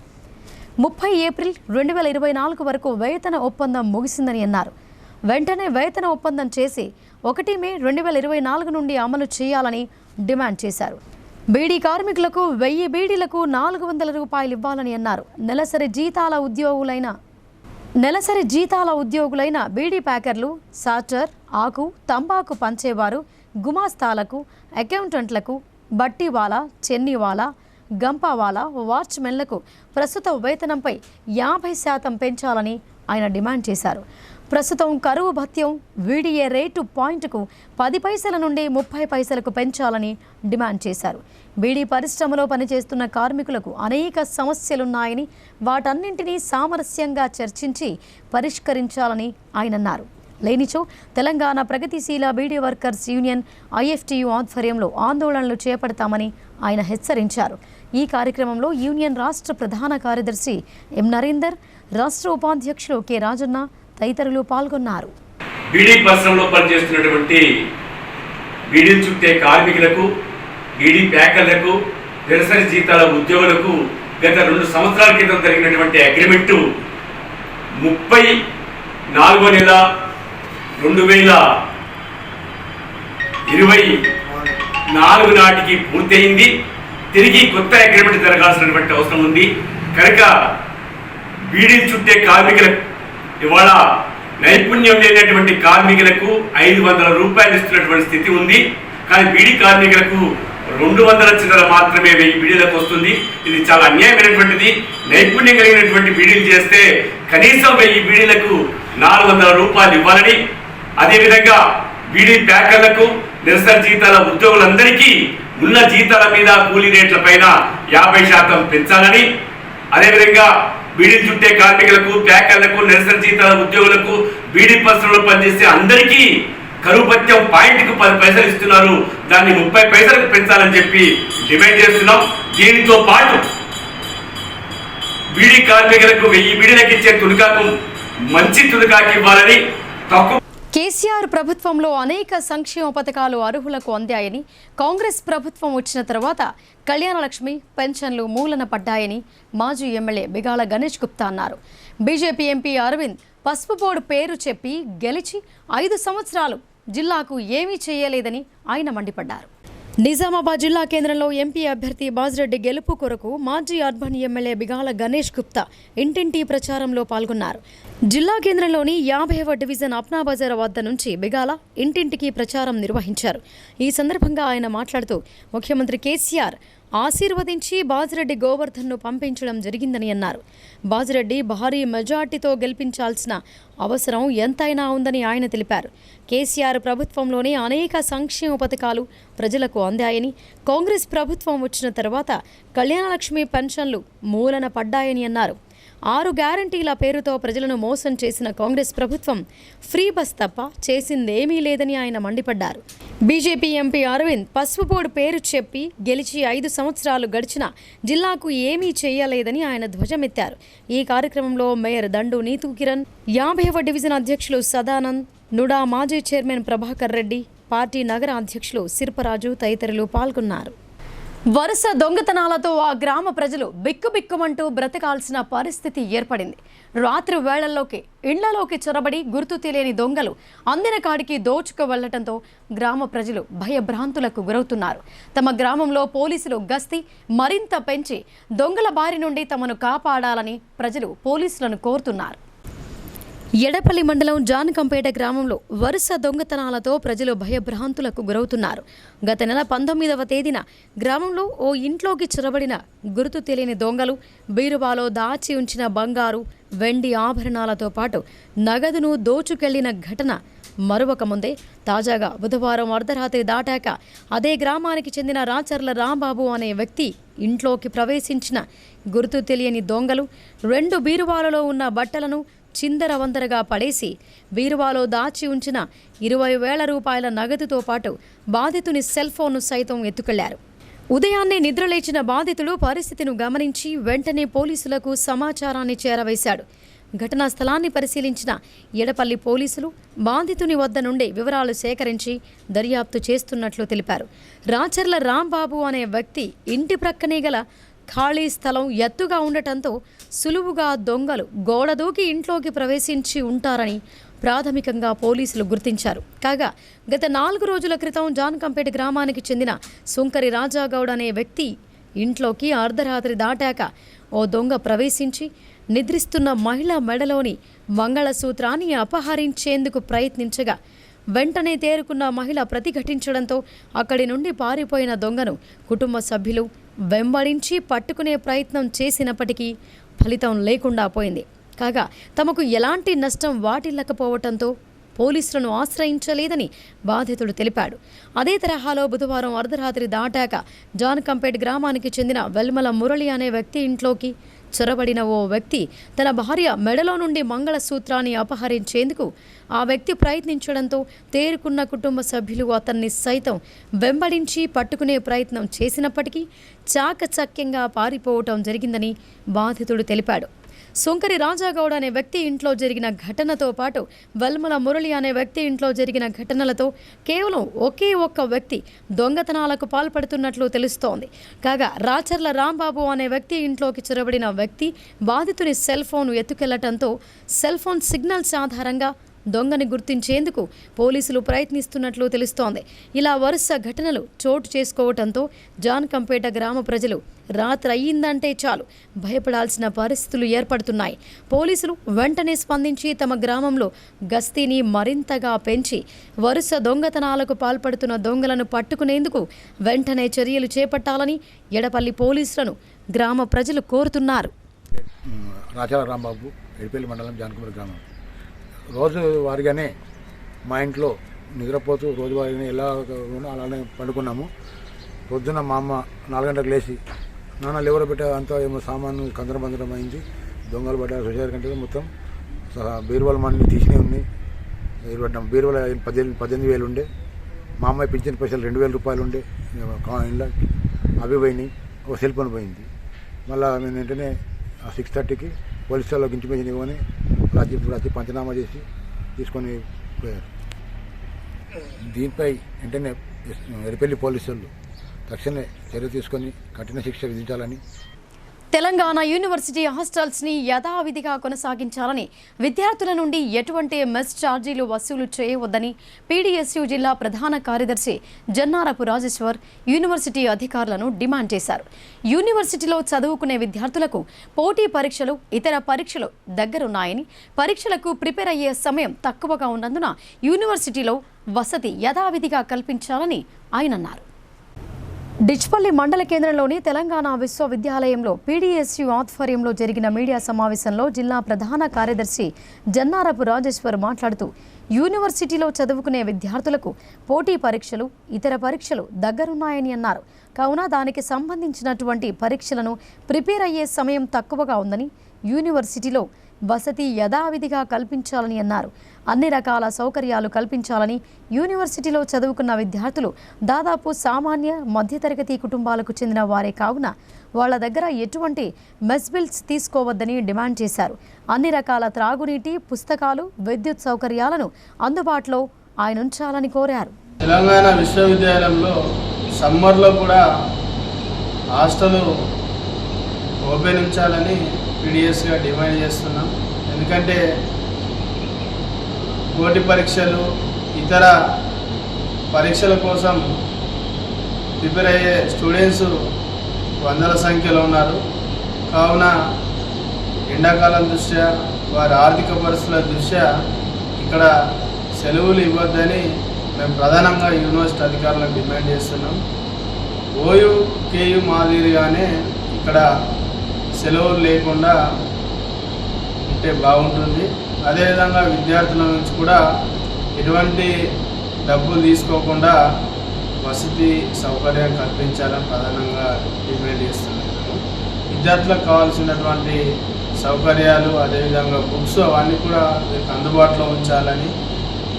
30 ఏప్రిల్ 2024 వరకు వేతన ఒప్పందం ముగిసిందని అన్నారు. వెంటనే వేతన ఒప్పందం చేసి 1 మే 2024 నుండి అమలు చేయాలని డిమాండ్ చేశారు. బీడీ కార్మికులకు 1000 బీడీలకు 400 రూపాయలు ఇవ్వాలని అన్నారు. నెలసరి జీతాల ఉద్యోగులైన బీడీ ప్యాకర్లు, సాటర్, ఆకు, తంబాకు పంచేవారు, గుమాస్తాలకు, అకౌంటెంట్లకు, బట్టీవాలా, చెన్నీవాలా, గంపావాలా, వాచ్మెన్లకు ప్రస్తుత వేతనంపై 50% పెంచాలని ఆయన డిమాండ్ చేశారు. ప్రస్తుతం కరువు భత్యం వీడిఏ రేటు పాయింట్కు 10 పైసల నుండి 30 పైసలకు పెంచాలని డిమాండ్ చేశారు. బీడీ పరిశ్రమలో పనిచేస్తున్న కార్మికులకు అనేక సమస్యలున్నాయని వాటన్నింటినీ సామరస్యంగా చర్చించి పరిష్కరించాలని ఆయన అన్నారు. లేనిచో తెలంగాణ ప్రగతిశీల బీడీ వర్కర్స్ యూనియన్ ఐఎఫ్టీయూ ఆధ్వర్యంలో ఆందోళనలు చేపడతామని ఆయన హెచ్చరించారు. ఈ కార్యక్రమంలో యూనియన్ రాష్ట్ర ప్రధాన కార్యదర్శి ఎం నరేందర్, రాష్ట్ర ఉపాధ్యక్షులు కె రాజన్న తదితరులు పాల్గొన్నారు.
బీడీ పరిశ్రమలో పనిచేస్తున్నటువంటి బీడీ చుట్టే కార్మికులకు, బీడీ ప్యాకర్లకు, నెలసరి జీతాల ఉద్యోగులకు గత 2 సంవత్సరాల క్రితం జరిగినటువంటి అగ్రిమెంటు 34వ నెల 2024 నాటికి పూర్తయింది. తిరిగి కొత్త అగ్రిమెంట్ జరగాల్సినటువంటి అవసరం ఉంది. కనుక బీడీ చుట్టే కార్మికులకు ఇవాళ నైపుణ్యం లేనటువంటి కార్మికులకు 500 రూపాయలు ఇస్తున్నటువంటి స్థితి ఉంది. కానీ బీడీ కార్మికులకు 200 చిల్లర మాత్రమే 1000 బీడీలకు వస్తుంది. ఇది చాలా అన్యాయమైనటువంటిది. నైపుణ్యం కలిగినటువంటి బీడీలు చేస్తే కనీసం 1000 బీడీలకు 400 రూపాయలు ఇవ్వాలని, అదేవిధంగా బీడీ ప్యాకర్లకు, నెలసరి జీతాల ఉద్యోగులందరికీ ఉన్న జీతాల మీద కూలీ రేట్ల పైన 50% పెంచాలని, అదేవిధంగా బీడీ చుట్టే కార్మికులకు, ప్యాకర్లకు, నెలసరి జీతాల ఉద్యోగులకు, బీడీ పరిశ్రమలో పనిచేసే అందరికీ కరువు భత్యం పాయింట్కు 10 పైసలు ఇస్తున్నారు, దాన్ని 30 పైసలకు పెంచాలని చెప్పి డిమాండ్ చేస్తున్నాం. దీనితో పాటు బీడీ కార్మికులకు 1000 బీడీలకు ఇచ్చే తునికాకు మంచి తునికాకి ఇవ్వాలని, తక్కువ
కేసీఆర్ ప్రభుత్వంలో అనేక సంక్షేమ పథకాలు అర్హులకు అందాయని, కాంగ్రెస్ ప్రభుత్వం వచ్చిన తర్వాత కళ్యాణలక్ష్మి, పెన్షన్లు మూలన పడ్డాయని మాజీ ఎమ్మెల్యే బిగాల గణేష్ గుప్తా అన్నారు. బీజేపీ ఎంపీ అరవింద్ పసుపు బోర్డు పేరు చెప్పి గెలిచి 5 సంవత్సరాలు జిల్లాకు ఏమీ చేయలేదని ఆయన మండిపడ్డారు. నిజామాబాద్ జిల్లా కేంద్రంలో ఎంపీ అభ్యర్థి బాజిరెడ్డి గెలుపు కొరకు మాజీ అర్బన్ ఎమ్మెల్యే బిగాల గణేష్ గుప్తా ఇంటింటి ప్రచారంలో పాల్గొన్నారు. జిల్లా కేంద్రంలోని 50వ డివిజన్ అప్నా బజార్ వద్ద నుంచి బిగాల ఇంటింటికి ప్రచారం నిర్వహించారు. ఈ సందర్భంగా ఆయన మాట్లాడుతూ ముఖ్యమంత్రి కేసీఆర్ ఆశీర్వదించి బాజిరెడ్డి గోవర్ధన్ను పంపించడం జరిగిందని అన్నారు. బాజిరెడ్డి భారీ మెజార్టీతో గెలిపించాల్సిన అవసరం ఎంతైనా ఉందని ఆయన తెలిపారు. కేసీఆర్ ప్రభుత్వంలోనే అనేక సంక్షేమ పథకాలు ప్రజలకు అందాయని, కాంగ్రెస్ ప్రభుత్వం వచ్చిన తర్వాత కళ్యాణలక్ష్మి పెన్షన్లు మూలన పడ్డాయని అన్నారు. 6 గ్యారంటీల పేరుతో ప్రజలను మోసం చేసిన కాంగ్రెస్ ప్రభుత్వం ఫ్రీ బస్ తప్ప చేసిందేమీ లేదని ఆయన మండిపడ్డారు. బీజేపీ ఎంపీ అరవింద్ పసుపు బోర్డు పేరు చెప్పి గెలిచి 5 సంవత్సరాలు గడిచినా జిల్లాకు ఏమీ చేయలేదని ఆయన ధ్వజమెత్తారు. ఈ కార్యక్రమంలో మేయర్ దండు నీతూ కిరణ్, 50వ డివిజన్ అధ్యక్షులు సదానంద్, నుడా మాజీ చైర్మన్ ప్రభాకర్ రెడ్డి, పార్టీ నగర అధ్యక్షులు సిర్పరాజు తదితరులు పాల్గొన్నారు. వరుస దొంగతనాలతో ఆ గ్రామ ప్రజలు బిక్కుబిక్కుమంటూ బ్రతకాల్సిన పరిస్థితి ఏర్పడింది. రాత్రి వేళల్లోకి ఇళ్లలోకి చొరబడి గుర్తు తెలియని దొంగలు అందిన కాడికి దోచుకు వెళ్లటంతో గ్రామ ప్రజలు భయభ్రాంతులకు గురవుతున్నారు. తమ గ్రామంలో పోలీసులు గస్తీ మరింత పెంచి దొంగల బారి నుండి తమను కాపాడాలని ప్రజలు పోలీసులను కోరుతున్నారు. ఎడపల్లి మండలం జానకంపేట గ్రామంలో వరుస దొంగతనాలతో ప్రజలు భయభ్రాంతులకు గురవుతున్నారు. గత నెల 19వ తేదీన గ్రామంలో ఓ ఇంట్లోకి చొరబడిన గుర్తు తెలియని దొంగలు బీరువాలో దాచి ఉంచిన బంగారు, వెండి ఆభరణాలతో పాటు నగదును దోచుకెళ్లిన ఘటన మరొక ముందే తాజాగా బుధవారం అర్ధరాత్రి దాటాక అదే గ్రామానికి చెందిన రాచర్ల రాంబాబు అనే వ్యక్తి ఇంట్లోకి ప్రవేశించిన గుర్తు తెలియని దొంగలు 2 బీరువాలలో ఉన్న బట్టలను చిందరవందరగా పడేసి బీరువాలో దాచి ఉంచిన 20,000 రూపాయల నగదుతో పాటు బాధితుని సెల్ ఫోన్ను సైతం ఎత్తుకెళ్లారు. ఉదయాన్నే నిద్రలేచిన బాధితుడు పరిస్థితిని గమనించి వెంటనే పోలీసులకు సమాచారాన్ని చేరవేశాడు. ఘటనా స్థలాన్ని పరిశీలించిన ఎడపల్లి పోలీసులు బాధితుని వద్ద నుండి వివరాలు సేకరించి దర్యాప్తు చేస్తున్నట్లు తెలిపారు. రాచర్ల రాంబాబు అనే వ్యక్తి ఇంటి ప్రక్కనే గల ఖాళీ స్థలం ఎత్తుగా ఉండటంతో సులువుగా దొంగలు గోడ దూకి ఇంట్లోకి ప్రవేశించి ఉంటారని ప్రాథమికంగా పోలీసులు గుర్తించారు. కాగా గత 4 రోజుల క్రితం జానకంపేట గ్రామానికి చెందిన సుంకరి రాజాగౌడ్ అనే వ్యక్తి ఇంట్లోకి అర్ధరాత్రి దాటాక ఓ దొంగ ప్రవేశించి నిద్రిస్తున్న మహిళ మెడలోని మంగళసూత్రాన్ని అపహరించేందుకు ప్రయత్నించగా వెంటనే తేరుకున్న మహిళ ప్రతిఘటించడంతో అక్కడి నుండి పారిపోయిన దొంగను కుటుంబ సభ్యులు వెంబడించి పట్టుకునే ప్రయత్నం చేసినప్పటికీ ఫలితం లేకుండా పోయింది. కాగా తమకు ఎలాంటి నష్టం వాటిల్లకపోవడంతో పోలీసులను ఆశ్రయించలేదని బాధితుడు తెలిపాడు. అదే తరహాలో బుధవారం అర్ధరాత్రి దాటాక జానకంపేట గ్రామానికి చెందిన వెల్మల మురళి అనే వ్యక్తి ఇంట్లోకి చొరబడిన ఓ వ్యక్తి తన భార్య మెడలో నుండి మంగళసూత్రాన్ని అపహరించేందుకు ఆ వ్యక్తి ప్రయత్నించడంతో తేరుకున్న కుటుంబ సభ్యులు అతన్ని సైతం వెంబడించి పట్టుకునే ప్రయత్నం చేసినప్పటికీ చాకచక్యంగా పారిపోవటం జరిగిందని బాధితుడు తెలిపాడు. సుంకరి రాజాగౌడ్ అనే వ్యక్తి ఇంట్లో జరిగిన ఘటనతో పాటు వెల్మల మురళి అనే వ్యక్తి ఇంట్లో జరిగిన ఘటనలతో కేవలం ఒకే ఒక్క వ్యక్తి దొంగతనాలకు పాల్పడుతున్నట్లు తెలుస్తోంది. కాగా రాచర్ల రాంబాబు అనే వ్యక్తి ఇంట్లోకి చొరబడిన వ్యక్తి బాధితుని సెల్ ఫోన్ ఎత్తుకెళ్లటంతో సెల్ ఫోన్ సిగ్నల్స్ ఆధారంగా దొంగని గుర్తించేందుకు పోలీసులు ప్రయత్నిస్తున్నట్లు తెలుస్తోంది. ఇలా వరుస ఘటనలు చోటు చేసుకోవడంతో జానకంపేట గ్రామ ప్రజలు రాత్రి అయ్యిందంటే చాలు భయపడాల్సిన పరిస్థితులు ఏర్పడుతున్నాయి. పోలీసులు వెంటనే స్పందించి తమ గ్రామంలో గస్తీని మరింతగా పెంచి వరుస దొంగతనాలకు పాల్పడుతున్న దొంగలను పట్టుకునేందుకు వెంటనే చర్యలు చేపట్టాలని ఎడపల్లి పోలీసులను గ్రామ ప్రజలు కోరుతున్నారు.
రాచర్ల రాంబాబు, ఎడపల్లి మండలం జానకంపేట గ్రామం. రోజు వారిగానే మా ఇంట్లో నిద్రపోతూ రోజువారీగానే ఎలా అలానే పండుకున్నాము. పొద్దున్న మా అమ్మ 4 గంటలకు లేచి నాన్న లేవర పెట్టే అంతా ఏమో సామాను కందరబందరం అయింది, దొంగలు పడ్డారు. సొసైటీ కంటే మొత్తం బీరువాల మనీ తీసినవి ఉన్నాయి. బీరువాల 18,000 ఉండే. మా అమ్మాయి పింఛన్ పైసలు 2,000 రూపాయలు ఉండే ఇంట్లో, అవి పోయినాయి. ఒక సెల్ ఫోన్ పోయింది. మళ్ళీ మేము వెంటనే 6:30కి పోలీసు వాళ్ళకి ఇంటిమేషన్ ఇవ్వని రాత్రి పంచనామా చేసి తీసుకొని పోయారు. దీనిపై వెంటనే ఎడపల్లి పోలీసు వాళ్ళు తక్షణమే చర్య తీసుకొని కఠిన శిక్ష విధించాలని.
తెలంగాణ యూనివర్సిటీ హాస్టల్స్ని యథావిధిగా కొనసాగించాలని, విద్యార్థుల నుండి ఎటువంటి మెస్ ఛార్జీలు వసూలు చేయవద్దని పీడీఎస్యూ జిల్లా ప్రధాన కార్యదర్శి జన్నారపు రాజేశ్వర్ యూనివర్సిటీ అధికారులను డిమాండ్ చేశారు. యూనివర్సిటీలో చదువుకునే విద్యార్థులకు పోటీ పరీక్షలు, ఇతర పరీక్షలు దగ్గరున్నాయని, పరీక్షలకు ప్రిపేర్ అయ్యే సమయం తక్కువగా ఉన్నందున యూనివర్సిటీలో వసతి యథావిధిగా కల్పించాలని ఆయన అన్నారు. డిచ్పల్లి మండల కేంద్రంలోని తెలంగాణ విశ్వవిద్యాలయంలో పీడీఎస్యూ ఆధ్వర్యంలో జరిగిన మీడియా సమావేశంలో జిల్లా ప్రధాన కార్యదర్శి జన్నారపు రాజేశ్వర్ మాట్లాడుతూ, యూనివర్సిటీలో చదువుకునే విద్యార్థులకు పోటీ పరీక్షలు, ఇతర పరీక్షలు దగ్గరున్నాయని అన్నారు. కావున దానికి సంబంధించినటువంటి పరీక్షలను ప్రిపేర్ అయ్యే సమయం తక్కువగా ఉందని, యూనివర్సిటీలో వసతి యథావిధిగా కల్పించాలని అన్నారు. అన్ని రకాల సౌకర్యాలు కల్పించాలని, యూనివర్సిటీలో చదువుకున్న విద్యార్థులు దాదాపు సామాన్య మధ్యతరగతి కుటుంబాలకు చెందిన వారే కావున వాళ్ళ దగ్గర ఎటువంటి మెస్ బిల్స్ తీసుకోవద్దని డిమాండ్ చేశారు. అన్ని రకాల త్రాగునీటి, పుస్తకాలు, విద్యుత్ సౌకర్యాలను అందుబాటులో ఆయన ఉంచాలని కోరారు.
తెలంగాణ విశ్వవిద్యాలయంలో సమ్మర్లో కూడా హాస్టల్ ఓపెన్ ఉంచాలని పీడిఎస్గా డిమాండ్ చేస్తున్నాం. ఎందుకంటే పోటీ పరీక్షలు, ఇతర పరీక్షల కోసం ప్రిపేర్ అయ్యే స్టూడెంట్స్ వందల సంఖ్యలో ఉన్నారు. కావున ఎండాకాలం దృష్ట్యా, వారి ఆర్థిక పరిస్థితుల దృష్ట్యా ఇక్కడ సెలవులు ఇవ్వద్దని మేము ప్రధానంగా యూనివర్సిటీ అధికారులకు డిమాండ్ చేస్తున్నాం. ఓయూ కేయూ మాదిరిగానే ఇక్కడ సెలవులు లేకుండా ఉంటే బాగుంటుంది. అదేవిధంగా విద్యార్థుల నుంచి కూడా ఎటువంటి డబ్బులు తీసుకోకుండా వసతి సౌకర్యం కల్పించాలని ప్రధానంగా డిమాండ్ చేస్తున్నాము. విద్యార్థులకు కావాల్సినటువంటి సౌకర్యాలు, అదేవిధంగా బుక్స్ అవన్నీ కూడా మీకు అందుబాటులో ఉంచాలని,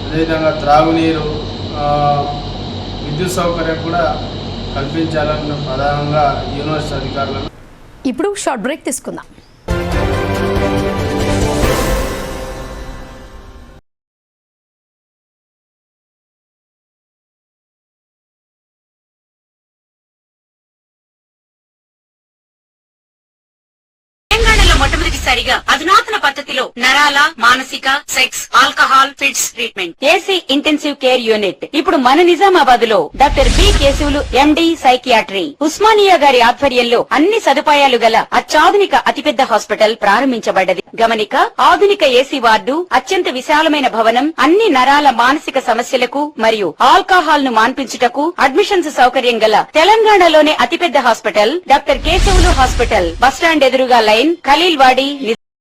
అదేవిధంగా త్రాగునీరు, విద్యుత్ సౌకర్యం కూడా కల్పించాలని ప్రధానంగా యూనివర్సిటీ అధికారులను.
ఇప్పుడు షార్ట్ బ్రేక్ తీసుకుందాం.
మొట్టమొదటిసారిగా అధునాతన పద్ధతిలో నరాల, మానసిక, sex, alcohol, fits treatment, AC intensive care unit ఇప్పుడు మన నిజామాబాద్ లో doctor B Keshavulu MD psychiatry, Osmania గారి ఆధ్వర్యంలో అన్ని సదుపాయాలు గల అత్యాధునిక అతిపెద్ద హాస్పిటల్ ప్రారంభించబడ్డది. గమనిక, ఆధునిక ఏసీ వార్డు, అత్యంత విశాలమైన భవనం, అన్ని నరాల మానసిక సమస్యలకు మరియు ఆల్కహాల్ ను మాన్పించుటకు అడ్మిషన్స్ సౌకర్యం గల తెలంగాణలోనే అతిపెద్ద hospital doctor Keshavulu hospital, bus stand ఎదురుగా లైన్, ఖలీల్వాడి.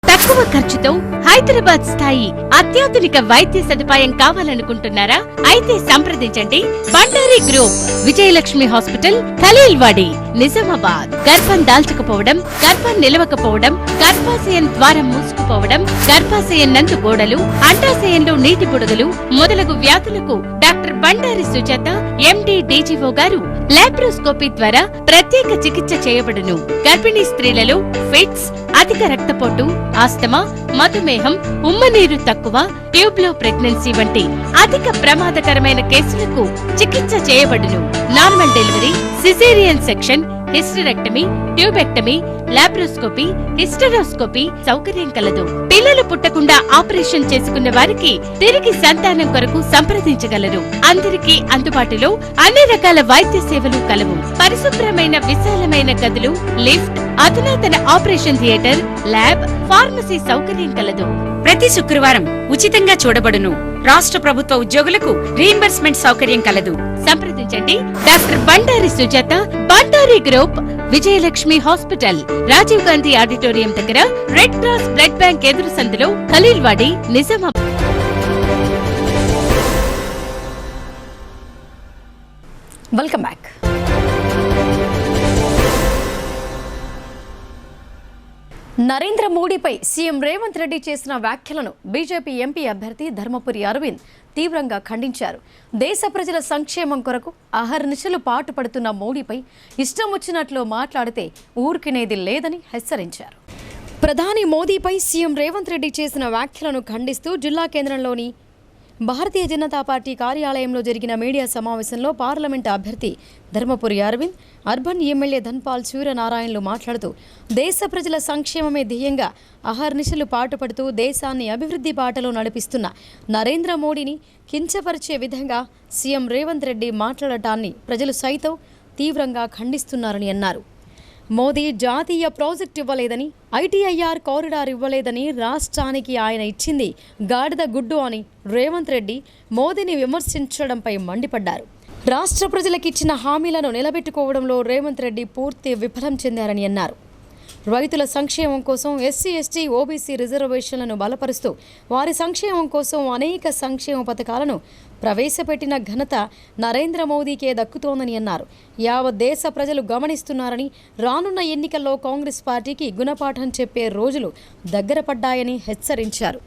తక్కువ ఖర్చుతో హైదరాబాద్ స్థాయి అత్యాధునిక వైద్య సదుపాయం కావాలనుకుంటున్నారా? అయితే సంప్రదించండి బండారి గ్రూప్, విజయలక్ష్మి హాస్పిటల్, ఖలీల్వాడి, నిజామాబాద్. గర్భం దాల్చకపోవడం, గర్భం నిలవకపోవడం, గర్భాశయం ద్వారం మూసుకుపోవడం, గర్భాశయం నందు గోడలు, అండాశయంలో నీటి బుడగలు మొదలగు వ్యాధులకు డాక్టర్ బండారి సుజాత ఎండి డీజీఓ గారు లాప్రోస్కోపీ ద్వారా ప్రత్యేక చికిత్స చేయబడును. గర్భిణీ స్త్రీలలో ఫిట్స్, అధిక రక్తపోటు, ఆస్తమా, మధుమేహం, ఉమ్మనీరు తక్కువ, ట్యూబ్లో ప్రెగ్నెన్సీ వంటి అధిక ప్రమాదకరమైన కేసులకు చికిత్స చేయబడును. Normal delivery, caesarean section, hysterectomy, tubectomy, laparoscopy, hysteroscopy సౌకర్యం కలదు. పిల్లలు పుట్టకుండా ఆపరేషన్ చేసుకున్న వారికి తిరిగి సంతానం కొరకు సంప్రదించగలరు. అందరికీ అందుబాటులో అన్ని రకాల వైద్య సేవలు కలవు. పరిశుభ్రమైన విశాలమైన గదులు, లిఫ్ట్, అధునాతన ఆపరేషన్ థియేటర్, ల్యాబ్, ఫార్మసీ సౌకర్యం కలదు.
ప్రతి శుక్రవారం ఉచితంగా చూడబడును. రాష్ట్ర ప్రభుత్వ ఉద్యోగులకు రీయింబర్స్మెంట్ సౌకర్యం కలదు.
సంప్రదించండి doctor Bandari Sujatha, Bandari group, Vijayalakshmi hospital, Rajiv Gandhi auditorium దగ్గర, రెడ్ క్రాస్ బ్లడ్ బ్యాంక్ ఎదురు సందులో, ఖలీల్వాడి, నిజామాబాద్.
Welcome back. నరేంద్ర మోడీపై సీఎం రేవంత్ రెడ్డి చేసిన వ్యాఖ్యలను బీజేపీ ఎంపీ అభ్యర్థి ధర్మపురి అరవింద్ తీవ్రంగా ఖండించారు. దేశ ప్రజల సంక్షేమం కొరకు అహర్నిశలు పాటుపడుతున్న మోడీపై ఇష్టం వచ్చినట్లు మాట్లాడితే ఊరుకునేది లేదని హెచ్చరించారు. ప్రధాని మోదీపై సీఎం రేవంత్ రెడ్డి చేసిన వ్యాఖ్యలను ఖండిస్తూ జిల్లా కేంద్రంలోని భారతీయ జనతా పార్టీ కార్యాలయంలో జరిగిన మీడియా సమావేశంలో పార్లమెంటు అభ్యర్థి ధర్మపురి అరవింద్, అర్బన్ ఎమ్మెల్యే ధన్పాల్ సూర్యనారాయణలు మాట్లాడుతూ దేశ ప్రజల సంక్షేమమే ధ్యేయంగా అహర్నిశలు పాటుపడుతూ దేశాన్ని అభివృద్ధి బాటలో నడిపిస్తున్న నరేంద్ర మోడీని కించపరిచే విధంగా సీఎం రేవంత్ రెడ్డి మాట్లాడటాన్ని ప్రజలు సైతం తీవ్రంగా ఖండిస్తున్నారని అన్నారు. మోదీ జాతీయ ప్రాజెక్టు ఇవ్వలేదని, ఐటీఐఆర్ కారిడార్ ఇవ్వలేదని రాష్ట్రానికి ఆయన ఇచ్చింది గాడిద గుడ్డు అని రేవంత్ రెడ్డి మోదీని విమర్శించడంపై మండిపడ్డారు. రాష్ట్ర ప్రజలకిచ్చిన హామీలను నిలబెట్టుకోవడంలో రేవంత్ రెడ్డి పూర్తి విఫలం చెందారని అన్నారు. రైతుల సంక్షేమం కోసం ఎస్సీ ఎస్టీ ఓబీసీ రిజర్వేషన్లను బలపరుస్తూ వారి సంక్షేమం కోసం అనేక సంక్షేమ పథకాలను ప్రవేశపెట్టిన ఘనత నరేంద్ర మోదీకే దక్కుతోందని అన్నారు. యావత్ దేశ ప్రజలు గమనిస్తున్నారని, రానున్న ఎన్నికల్లో కాంగ్రెస్ పార్టీకి గుణపాఠం చెప్పే రోజులు దగ్గర పడ్డాయని హెచ్చరించారు.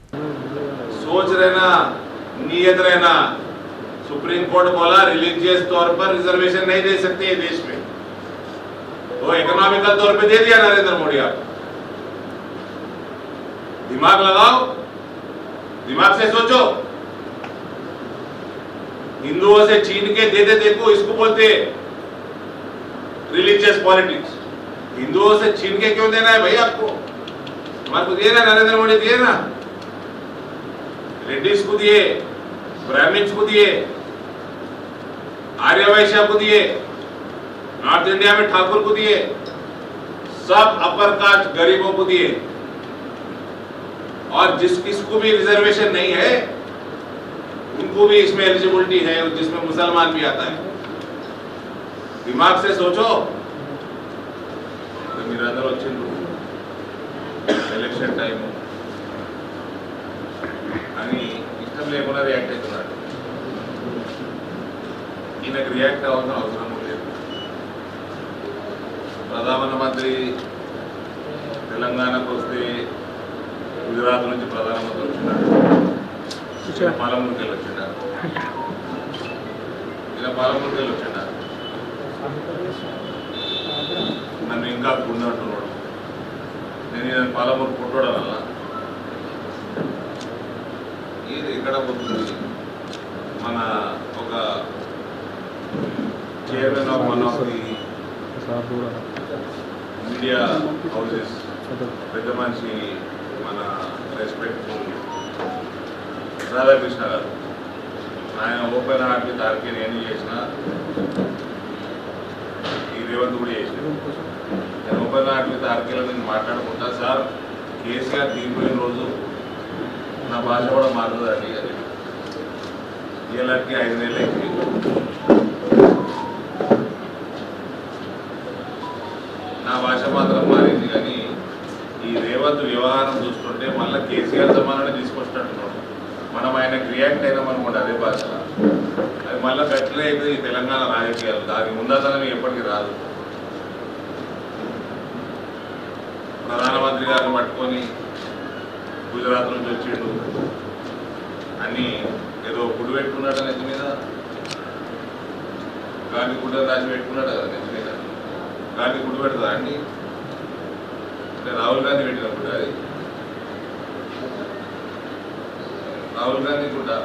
सुप्रीम कोर्ट बोला रिलीजियस तौर पर रिजर्वेशन नहीं दे सकते ये देश में, वो इकोनॉमिकल तौर पे दे दिया नरेंद्र मोदी आपको। दिमाग लगाओ, दिमाग से सोचो। हिंदुओं से छीन के दे दे, देखो इसको बोलते रिलीजियस पॉलिटिक्स। हिंदुओं से छीन के क्यों देना है भाई आपको? हमारे को दिए ना, नरेंद्र मोदी दिए ना, रेड्डीज को दिए, ब्राह्मण्स को दिए, आर्य वैश्य को दिए, नॉर्थ इंडिया में ठाकुर को दिए, सब अपर कास्ट गरीबों को दिए। और किसको भी रिजर्वेशन नहीं है उनको भी इसमें एलिजिबिलिटी है, जिसमें मुसलमान भी आता है। दिमाग से सोचो। మీరందరూ వచ్చిండ్రు ఎలక్షన్ టైం అని ఇష్టం లేకుండా రియాక్ట్ అవుతున్నాడు. ఈయనకు రియాక్ట్ అవ్వాల్సిన అవసరం లేదు. ప్రధానమంత్రి తెలంగాణకు వస్తే గుజరాత్ నుంచి ప్రధానమంత్రి వచ్చినాడు, పాలమూరుకి వెళ్ళి వచ్చినారు, ఈయన పాలమూరుకి వెళ్ళి వచ్చినారు. నన్ను ఇంకా గుండె అంటున్నాడు. నేను ఈయన పాలమూరు పుట్టడం వల్ల ఇది ఎక్కడ పోతుంది. మన ఒక chairman of one of the media houses, పెద్ద మనిషి, మన రెస్పెక్ట్ఫుల్ రాధాకృష్ణ గారు, ఆయన ఓపెన్ హార్ట్ విత్ ఆర్కే నేను చేసిన, ఈ రేవంత్ కూడా చేసిన. నేను ఓపెన్ హార్ట్ విత్ ఆర్కేలో నేను మాట్లాడుకుంటా, సార్ కేసీఆర్ దిగిపోయిన రోజు నా భాష కూడా మారుతుందండి అని. ఇలాంటి 5 నెలలు అయింది. నా భాష మాత్రం మారింది, కానీ ఈ రేవంత్ వ్యవహారం చూస్తుంటే మళ్ళీ కేసీఆర్ జమానాన్ని తీసుకొచ్చినట్టున్నాడు. మనం ఆయనకు రియాక్ట్ అయినాం అనుకోండి అదే భాష, అది మళ్ళీ గట్టిలో అయితే ఈ తెలంగాణ రాజకీయాలు దాని ముందతనం ఎప్పటికీ రాదు. ప్రధానమంత్రి గారిని పట్టుకొని గుజరాత్ నుంచి వచ్చిండు అని ఏదో గుడి పెట్టుకున్నాడు నెత్తి మీద, గాంధీ గుడి రాసి పెట్టుకున్నాడు కదా నెత్తి మీద. గాంధీ గుడి పెడతా అండి అంటే రాహుల్ గాంధీ పెట్టినప్పుడు అది రాహుల్ గాంధీ కూడా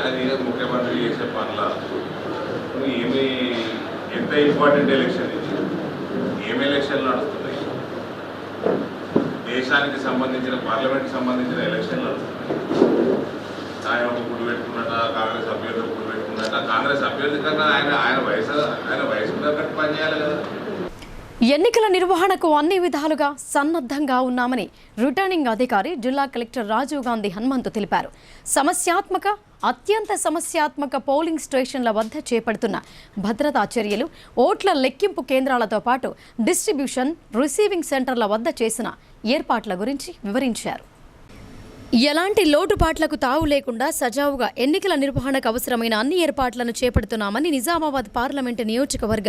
అది ముఖ్యమంత్రి చేసే పనుల ఏమి, ఎంత ఇంపార్టెంట్ ఎలక్షన్ ఇది, ఏమి ఎలక్షన్లు నడుస్తున్నాయి, దేశానికి సంబంధించిన పార్లమెంట్కి సంబంధించిన ఎలక్షన్లు నడుస్తున్నాయి. ఆయన ఒక గుడి పెట్టుకున్నట, కాంగ్రెస్ అభ్యర్థి ఒక గుడి పెట్టుకున్నట. కాంగ్రెస్ అభ్యర్థి కన్నా ఆయన వయసు తగ్గట్టు పనిచేయాలి కదా.
ఎన్నికల నిర్వహణకు అన్ని విధాలుగా సన్నద్ధంగా ఉన్నామని రిటర్నింగ్ అధికారి జిల్లా కలెక్టర్ రాజీవ్ గాంధీ హనుమంతు తెలిపారు. అత్యంత సమస్యాత్మక పోలింగ్ స్టేషన్ల వద్ద చేపడుతున్న భద్రతా చర్యలు, ఓట్ల లెక్కింపు కేంద్రాలతో పాటు డిస్ట్రిబ్యూషన్, రిసీవింగ్ సెంటర్ల వద్ద చేసిన ఏర్పాట్ల గురించి వివరించారు. ఎలాంటి లోటుపాట్లకు తావు లేకుండా సజావుగా ఎన్నికల నిర్వహణకు అవసరమైన అన్ని ఏర్పాట్లను చేపడుతున్నామని నిజామాబాద్ పార్లమెంటు నియోజకవర్గ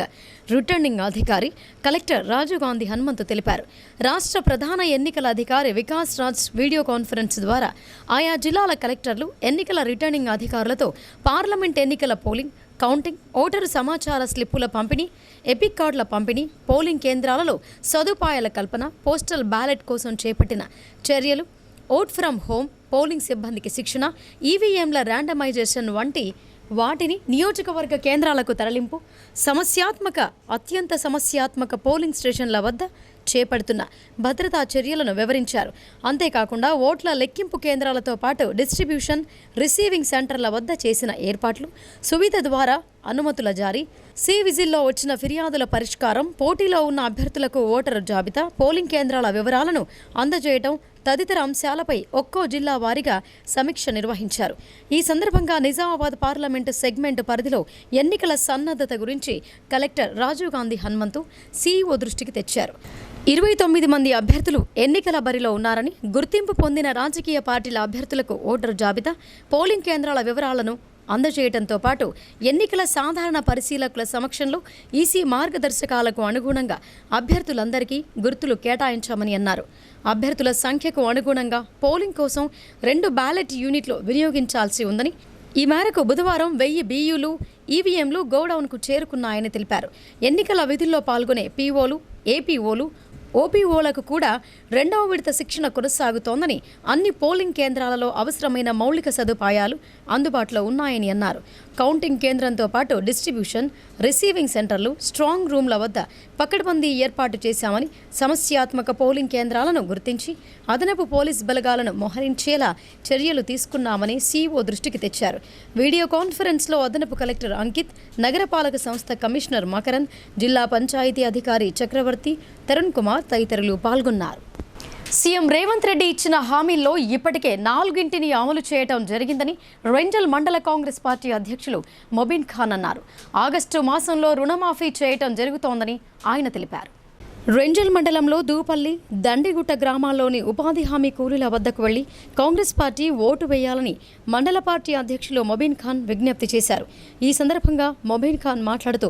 రిటర్నింగ్ అధికారి కలెక్టర్ రాజీవ్ గాంధీ హనుమంతు తెలిపారు. రాష్ట్ర ప్రధాన ఎన్నికల అధికారి వికాస్ రాజ్ వీడియో కాన్ఫరెన్స్ ద్వారా ఆయా జిల్లాల కలెక్టర్లు, ఎన్నికల రిటర్నింగ్ అధికారులతో పార్లమెంట్ ఎన్నికల పోలింగ్, కౌంటింగ్, ఓటరు సమాచార స్లిప్పుల పంపిణీ, ఎపిక్ కార్డుల పంపిణీ, పోలింగ్ కేంద్రాలలో సదుపాయాల కల్పన, పోస్టల్ బ్యాలెట్ కోసం చేపట్టిన చర్యలు, ఓట్ ఫ్రమ్ హోమ్, పోలింగ్ సిబ్బందికి శిక్షణ, ఈవీఎంల ర్యాండమైజేషన్ వంటి వాటిని నియోజకవర్గ కేంద్రాలకు తరలింపు, అత్యంత సమస్యాత్మక పోలింగ్ స్టేషన్ల వద్ద చేపడుతున్న భద్రతా చర్యలను వివరించారు. అంతేకాకుండా ఓట్ల లెక్కింపు కేంద్రాలతో పాటు డిస్ట్రిబ్యూషన్, రిసీవింగ్ సెంటర్ల వద్ద చేసిన ఏర్పాట్లు, సువిధ ద్వారా అనుమతుల జారీ, సి విజిల్లో వచ్చిన ఫిర్యాదుల పరిష్కారం, పోటీలో ఉన్న అభ్యర్థులకు ఓటరు జాబితా, పోలింగ్ కేంద్రాల వివరాలను అందజేయడం తదితర అంశాలపై ఒక్కో జిల్లా వారీగా సమీక్ష నిర్వహించారు. ఈ సందర్భంగా నిజామాబాద్ పార్లమెంటు సెగ్మెంట్ పరిధిలో ఎన్నికల సన్నద్ధత గురించి కలెక్టర్ రాజీవ్ గాంధీ హనుమంతు సీఈఓ దృష్టికి తెచ్చారు. 29 మంది అభ్యర్థులు ఎన్నికల బరిలో ఉన్నారని, గుర్తింపు పొందిన రాజకీయ పార్టీల అభ్యర్థులకు ఓటరు జాబితా, పోలింగ్ కేంద్రాల వివరాలను అందజేయడంతో పాటు ఎన్నికల సాధారణ పరిశీలకుల సమక్షంలో ఈసీ మార్గదర్శకాలకు అనుగుణంగా అభ్యర్థులందరికీ గుర్తులు కేటాయించామని అన్నారు. అభ్యర్థుల సంఖ్యకు అనుగుణంగా పోలింగ్ కోసం 2 బ్యాలెట్ యూనిట్లు వినియోగించాల్సి ఉందని, ఈ మేరకు బుధవారం 1000 బియ్యూలు, ఈవీఎంలు గోడౌన్కు చేరుకున్నాయని తెలిపారు. ఎన్నికల విధుల్లో పాల్గొనే పీఓలు, ఏపీఓలు, ఓపీఓలకు కూడా 2వ విడత శిక్షణ కొనసాగుతోందని, అన్ని పోలింగ్ కేంద్రాలలో అవసరమైన మౌలిక సదుపాయాలు అందుబాటులో ఉన్నాయని అన్నారు. కౌంటింగ్ కేంద్రంతో పాటు డిస్ట్రిబ్యూషన్, రిసీవింగ్ సెంటర్లు, స్ట్రాంగ్ రూమ్ల వద్ద పకడ్బందీ ఏర్పాటు చేశామని, సమస్యాత్మక పోలింగ్ కేంద్రాలను గుర్తించి అదనపు పోలీస్ బలగాలను మోహరించేలా చర్యలు తీసుకున్నామని సీఈఓ దృష్టికి తెచ్చారు. వీడియో కాన్ఫరెన్స్లో అదనపు కలెక్టర్ అంకిత్, నగరపాలక సంస్థ కమిషనర్ మకరన్, జిల్లా పంచాయతీ అధికారి చక్రవర్తి, తరుణ్ కుమార్ తదితరులు పాల్గొన్నారు. సీఎం రేవంత్ రెడ్డి ఇచ్చిన హామీల్లో ఇప్పటికే 4 అమలు చేయడం జరిగిందని రెంజల్ మండల కాంగ్రెస్ పార్టీ అధ్యక్షులు మొబిన్ ఖాన్ అన్నారు. ఆగస్టు మాసంలో రుణమాఫీ చేయటం జరుగుతోందని ఆయన తెలిపారు. రెంజల్ మండలంలో దూపల్లి, దండిగుట్ట గ్రామాల్లోని ఉపాధి హామీ కూలీల వద్దకు వెళ్లి కాంగ్రెస్ పార్టీ ఓటు వేయాలని మండల పార్టీ అధ్యక్షులు మొబిన్ ఖాన్ విజ్ఞప్తి చేశారు. ఈ సందర్భంగా మొబిన్ ఖాన్ మాట్లాడుతూ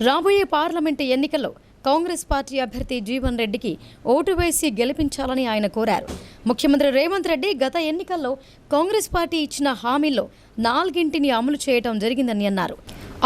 రాబోయే పార్లమెంటు ఎన్నికల్లో కాంగ్రెస్ పార్టీ అభ్యర్థి జీవన్ రెడ్డికి ఓటు వేసి గెలిపించాలని ఆయన కోరారు. ముఖ్యమంత్రి రేవంత్ రెడ్డి గత ఎన్నికల్లో కాంగ్రెస్ పార్టీ ఇచ్చిన హామీల్లో 4 అమలు చేయడం జరిగిందని అన్నారు.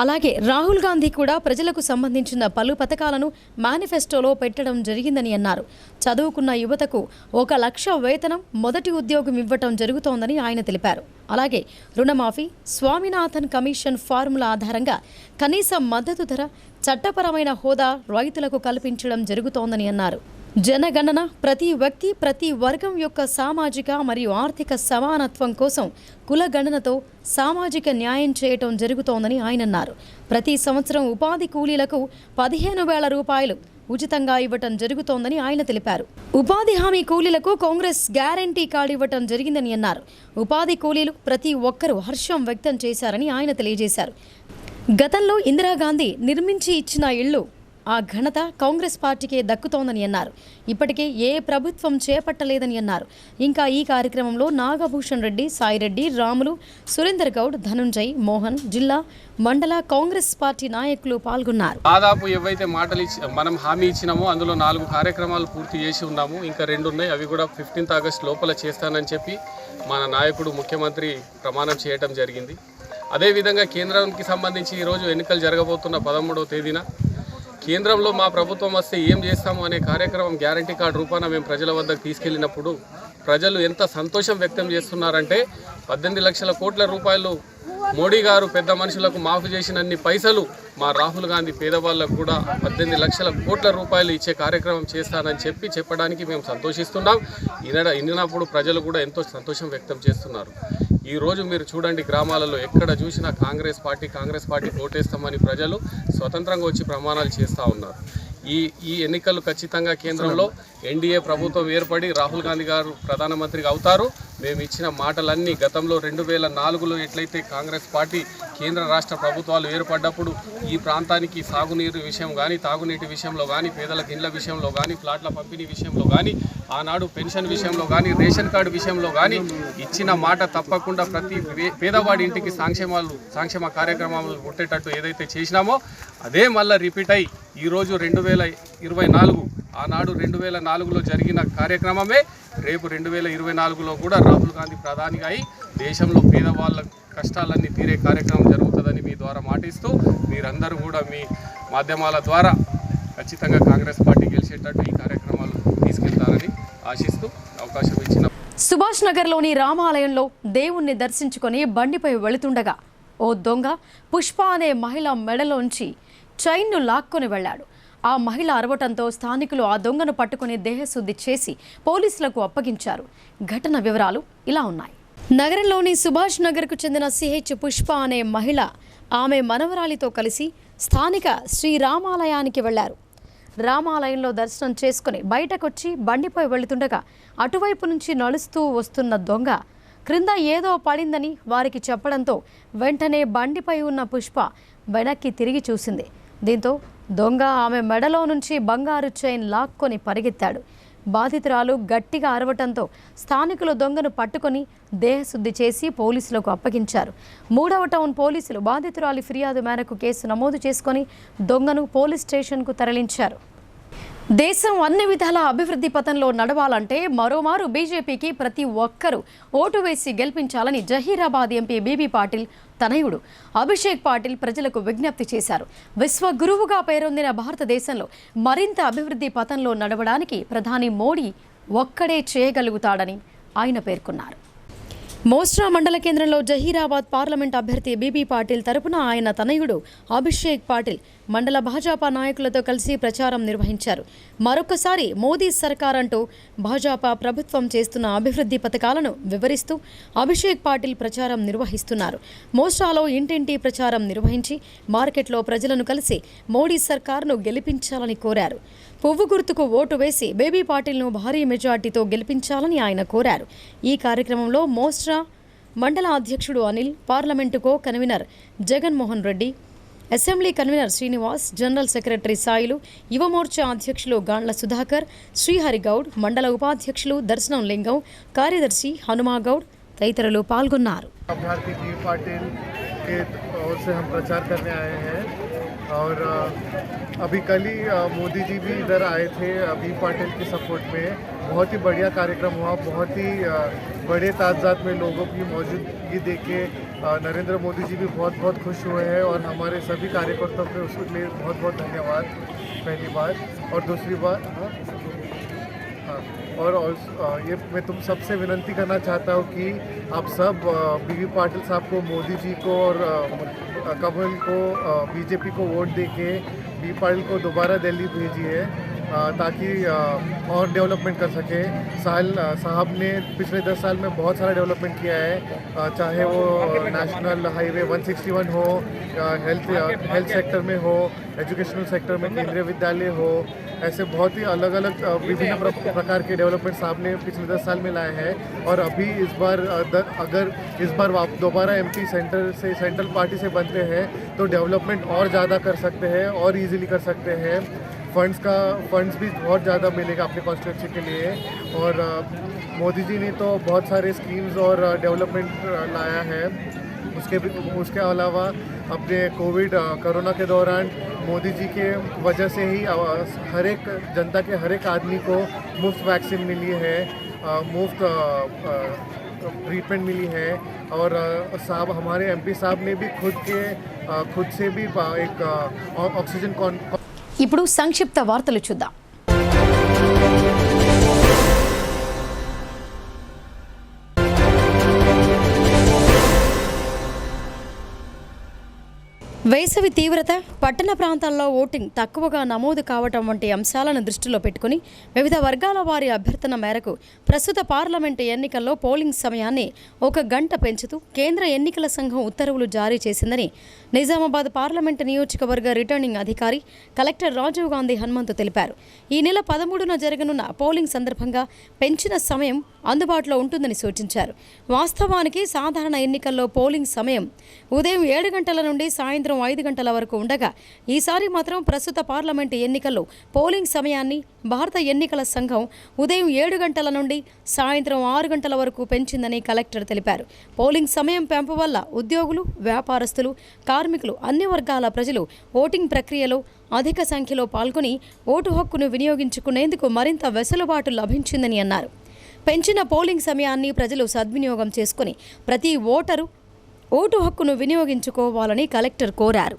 అలాగే రాహుల్ గాంధీ కూడా ప్రజలకు సంబంధించిన పలు పథకాలను మేనిఫెస్టోలో పెట్టడం జరిగిందని అన్నారు. చదువుకున్న యువతకు 1 లక్ష వేతనం, మొదటి ఉద్యోగం ఇవ్వటం జరుగుతోందని ఆయన తెలిపారు. అలాగే రుణమాఫీ, స్వామినాథన్ కమిషన్ ఫార్ములా ఆధారంగా కనీస మద్దతు ధర, చట్టపరమైన హోదా రైతులకు కల్పించడం జరుగుతోందని అన్నారు. జనగణన ప్రతి వ్యక్తి, ప్రతి వర్గం యొక్క సామాజిక మరియు ఆర్థిక సమానత్వం కోసం కులగణనతో సామాజిక న్యాయం చేయటం జరుగుతోందని ఆయన అన్నారు. ప్రతి సంవత్సరం ఉపాధి కూలీలకు 15,000 రూపాయలు ఉచితంగా ఇవ్వటం జరుగుతోందని ఆయన తెలిపారు. ఉపాధి హామీ కూలీలకు కాంగ్రెస్ గ్యారంటీ కార్డు ఇవ్వటం జరిగిందని అన్నారు. ఉపాధి కూలీలు ప్రతి ఒక్కరూ హర్షం వ్యక్తం చేశారని ఆయన తెలియజేశారు. గతంలో ఇందిరాగాంధీ నిర్మించి ఇచ్చిన ఇళ్లు, ఆ ఘనత కాంగ్రెస్ పార్టీకే దక్కుతోందని అన్నారు. ఇప్పటికే ఏ ప్రభుత్వం చేపట్టలేదని అన్నారు. ఇంకా ఈ కార్యక్రమంలో నాగభూషణ్ రెడ్డి, సాయిరెడ్డి, రాములు, సురేందర్ గౌడ్, ధనుంజయ్, మోహన్, జిల్లా, మండల కాంగ్రెస్ పార్టీ నాయకులు పాల్గొన్నారు.
దాదాపు ఏవైతే మాటలు మనం హామీ ఇచ్చినామో అందులో 4 కార్యక్రమాలు పూర్తి చేసి ఉన్నాము. ఇంకా 2 ఉన్నాయి. అవి కూడా 15 ఆగస్టు లోపల చేస్తానని చెప్పి మన నాయకుడు ముఖ్యమంత్రి ప్రమాణం చేయడం జరిగింది. అదేవిధంగా కేంద్రానికి సంబంధించి ఈరోజు ఎన్నికలు జరగబోతున్న 13వ తేదీన కేంద్రంలో మా ప్రభుత్వం వస్తే ఏం చేస్తాము అనే కార్యక్రమం గ్యారంటీ కార్డు రూపాన మేము ప్రజల వద్దకు తీసుకెళ్ళినప్పుడు ప్రజలు ఎంత సంతోషం వ్యక్తం చేస్తున్నారంటే 18 లక్షల కోట్ల రూపాయలు మోడీ గారు పెద్ద మనుషులకు మాఫీ చేసినన్ని పైసలు మా రాహుల్ గాంధీ పేదవాళ్ళకు కూడా 18 లక్షల కోట్ల రూపాయలు ఇచ్చే కార్యక్రమం చేస్తానని చెప్పడానికి మేము సంతోషిస్తున్నాం. ఇన్నప్పుడు ప్రజలు కూడా ఎంతో సంతోషం వ్యక్తం చేస్తున్నారు. ఈరోజు మీరు చూడండి, గ్రామాలలో ఎక్కడ చూసినా కాంగ్రెస్ పార్టీ ఓటేస్తామని ప్రజలు స్వతంత్రంగా వచ్చి ప్రమాణాలు చేస్తూ ఉన్నారు. ఈ ఎన్నికలు ఖచ్చితంగా కేంద్రంలో ఎన్డీఏ ప్రభుత్వం ఏర్పడి రాహుల్ గాంధీ గారు ప్రధానమంత్రిగా అవుతారు. మేము ఇచ్చిన మాటలన్నీ గతంలో 2004లో ఎట్లయితే కాంగ్రెస్ పార్టీ కేంద్ర రాష్ట్ర ప్రభుత్వాలు ఏర్పడ్డప్పుడు ఈ ప్రాంతానికి సాగునీరు విషయం కానీ, తాగునీటి విషయంలో కానీ, పేదలకు ఇండ్ల విషయంలో కానీ, ప్లాట్ల పంపిణీ విషయంలో కానీ, ఆనాడు పెన్షన్ విషయంలో కానీ, రేషన్ కార్డు విషయంలో కానీ ఇచ్చిన మాట తప్పకుండా ప్రతి పేదవాడి ఇంటికి సంక్షేమ కార్యక్రమాలు ఉండేటట్టు ఏదైతే చేసినామో అదే మళ్ళీ రిపీట్ అయ్యి ఈరోజు 2024 ఆనాడు 2004లో జరిగిన కార్యక్రమమే రేపు 2024లో కూడా రాహుల్ గాంధీ ప్రధానిగా అయి దేశంలో పేదవాళ్ళ కష్టాలన్నీ తీరే కార్యక్రమం జరుగుతుందని మీ ద్వారా మాటిస్తూ మీరందరూ కూడా మీ మాధ్యమాల ద్వారా ఖచ్చితంగా కాంగ్రెస్ పార్టీ గెలిచేటట్టు ఈ కార్యక్రమాలు తీసుకెళ్తారని ఆశిస్తూ అవకాశం ఇచ్చిన
సుభాష్ నగర్లోని రామాలయంలో దేవుణ్ణి దర్శించుకొని బండిపై వెళుతుండగా ఓ దొంగ పుష్ప అనే మహిళ మెడలోంచి చైన్ను లాక్కొని వెళ్లాడు. ఆ మహిళ అరవటంతో స్థానికులు ఆ దొంగను పట్టుకుని దేహశుద్ధి చేసి పోలీసులకు అప్పగించారు. ఘటన వివరాలు ఇలా ఉన్నాయి. నగరంలోని సుభాష్ నగర్కు చెందిన సిహెచ్ పుష్ప అనే మహిళ ఆమె మనవరాలితో కలిసి స్థానిక శ్రీరామాలయానికి వెళ్లారు. రామాలయంలో దర్శనం చేసుకుని బయటకొచ్చి బండిపై వెళుతుండగా అటువైపు నుంచి నడుస్తూ వస్తున్న దొంగ క్రింద ఏదో పడిందని వారికి చెప్పడంతో వెంటనే బండిపై ఉన్న పుష్ప వెనక్కి తిరిగి చూసింది. దీంతో దొంగ ఆమె మెడలో నుంచి బంగారు చైన్ లాక్కొని పరిగెత్తాడు. బాధితురాలు గట్టిగా అరవటంతో స్థానికులు దొంగను పట్టుకొని దేహశుద్ధి చేసి పోలీసులకు అప్పగించారు. 3వ టౌన్ పోలీసులు బాధితురాలి ఫిర్యాదు మేరకు కేసు నమోదు చేసుకొని దొంగను పోలీస్ స్టేషన్కు తరలించారు. దేశం అన్ని విధాల అభివృద్ధి పథంలో నడవాలంటే మరోమారు బీజేపీకి ప్రతి ఒక్కరూ ఓటు వేసి గెలిపించాలని జహీరాబాద్ ఎంపీ బీబీ పాటిల్ తనయుడు అభిషేక్ పాటిల్ ప్రజలకు విజ్ఞప్తి చేశారు. విశ్వగురువుగా పేరొందిన భారతదేశంలో మరింత అభివృద్ధి పథంలో నడవడానికి ప్రధాని మోడీ ఒక్కడే చేయగలుగుతాడని ఆయన పేర్కొన్నారు. మోస్రా మండల కేంద్రంలో జహీరాబాద్ పార్లమెంట్ అభ్యర్థి బీబీ పాటిల్ తరపున ఆయన తనయుడు అభిషేక్ పాటిల్ మండల భాజపా నాయకులతో కలిసి ప్రచారం నిర్వహించారు. మరొకసారి మోదీ సర్కార్ అంటూ భాజపా ప్రభుత్వం చేస్తున్న అభివృద్ధి పథకాలను వివరిస్తూ అభిషేక్ పాటిల్ ప్రచారం నిర్వహిస్తున్నారు. మోస్రాలో ఇంటింటి ప్రచారం నిర్వహించి మార్కెట్లో ప్రజలను కలిసి మోడీ సర్కార్ను గెలిపించాలని కోరారు. పువ్వు గుర్తుకు ఓటు వేసి బేబీ పాటిల్ను భారీ మెజార్టీతో గెలిపించాలని ఆయన కోరారు. ఈ కార్యక్రమంలో మోస్రా మండల అధ్యక్షుడు Anil, parliament co convener Jaganmohan Reddy, assembly convener Srinivas, general secretary Sailu, Yuva Morcha అధ్యక్షులు గాండ్ల సుధాకర్, శ్రీహరిగౌడ్, మండల ఉపాధ్యక్షులు దర్శనం లింగం, కార్యదర్శి హనుమాగౌడ్ తదితరులు పాల్గొన్నారు.
और अभी कल ही मोदी जी भी इधर आए थे बी पाटिल के सपोर्ट में. बहुत ही बढ़िया कार्यक्रम हुआ. बहुत ही बड़े तादाद में लोगों की मौजूदगी देख के नरेंद्र मोदी जी भी बहुत बहुत खुश हुए हैं और हमारे सभी कार्यकर्ताओं को उसके लिए बहुत बहुत धन्यवाद पहली बार. और दूसरी बात और ये मैं तुम सबसे विनती करना चाहता हूँ कि आप सब बीबी पाटिल साहब को, मोदी जी को और कमल को, बीजेपी को वोट देके बी पाटिल को दोबारा दिल्ली भेजिए ताकि और डेवलपमेंट कर सके. साहब ने पिछले 10 साल में बहुत सारा डेवलपमेंट किया है, चाहे वो नेशनल हाईवे 161 हो, हेल्थ सेक्टर में हो, एजुकेशनल सेक्टर में केंद्रीय विद्यालय हो, ऐसे बहुत ही अलग अलग विभिन्न प्रकार के डेवलपमेंट साहब ने पिछले 10 साल में लाए हैं. और अभी इस बार अगर इस बार दोबारा एमपी सेंट्रल पार्टी से बनते हैं तो डेवलपमेंट और ज़्यादा कर सकते हैं और इजीली कर सकते हैं. फंड्स भी बहुत ज़्यादा मिलेगा अपने कॉन्स्टिट्यूंसी के लिए. और मोदी जी ने तो बहुत सारे स्कीम्स और डेवलपमेंट लाया है. उसके अलावा अपने कोरोना के दौरान मोदी जी के वजह से ही हर एक जनता के हर एक आदमी को मुफ्त वैक्सीन मिली है, मुफ्त ट्रीटमेंट मिली है. और साहब हमारे एमपी साहब ने भी खुद से भी एक ऑक्सीजन
ఇప్పుడు సంక్షిప్త వార్తలు చూద్దాం. వేసవి తీవ్రత, పట్టణ ప్రాంతాల్లో ఓటింగ్ తక్కువగా నమోదు కావటం వంటి అంశాలను దృష్టిలో పెట్టుకుని వివిధ వర్గాల వారి అభ్యర్థన మేరకు ప్రస్తుత పార్లమెంటు ఎన్నికల్లో పోలింగ్ సమయాన్ని 1 గంట పెంచుతూ కేంద్ర ఎన్నికల సంఘం ఉత్తర్వులు జారీ చేసిందని నిజామాబాద్ పార్లమెంటు నియోజకవర్గ రిటర్నింగ్ అధికారి కలెక్టర్ రాజీవ్ గాంధీ హనుమంతు తెలిపారు. ఈ నెల 13న జరగనున్న పోలింగ్ సందర్భంగా పెంచిన సమయం అందుబాటులో ఉంటుందని సూచించారు. వాస్తవానికి సాధారణ ఎన్నికల్లో పోలింగ్ సమయం ఉదయం 7 గంటల నుండి సాయంత్రం 5 గంటల వరకు ఉండగా ఈసారి మాత్రం ప్రస్తుత పార్లమెంటు ఎన్నికల్లో పోలింగ్ సమయాన్ని భారత ఎన్నికల సంఘం ఉదయం 7 గంటల నుండి సాయంత్రం 6 గంటల వరకు పెంచిందని కలెక్టర్ తెలిపారు. పోలింగ్ సమయం పెంపు వల్ల ఉద్యోగులు, వ్యాపారస్తులు, కార్మికులు, అన్ని వర్గాల ప్రజలు ఓటింగ్ ప్రక్రియలో అధిక సంఖ్యలో పాల్గొని ఓటు హక్కును వినియోగించుకునేందుకు మరింత వెసులుబాటు లభించిందని అన్నారు. పెంచిన పోలింగ్ సమయాన్ని ప్రజలు సద్వినియోగం చేసుకుని ప్రతి ఓటరు ఓటు హక్కును వినియోగించుకోవాలని కలెక్టర్ కోరారు.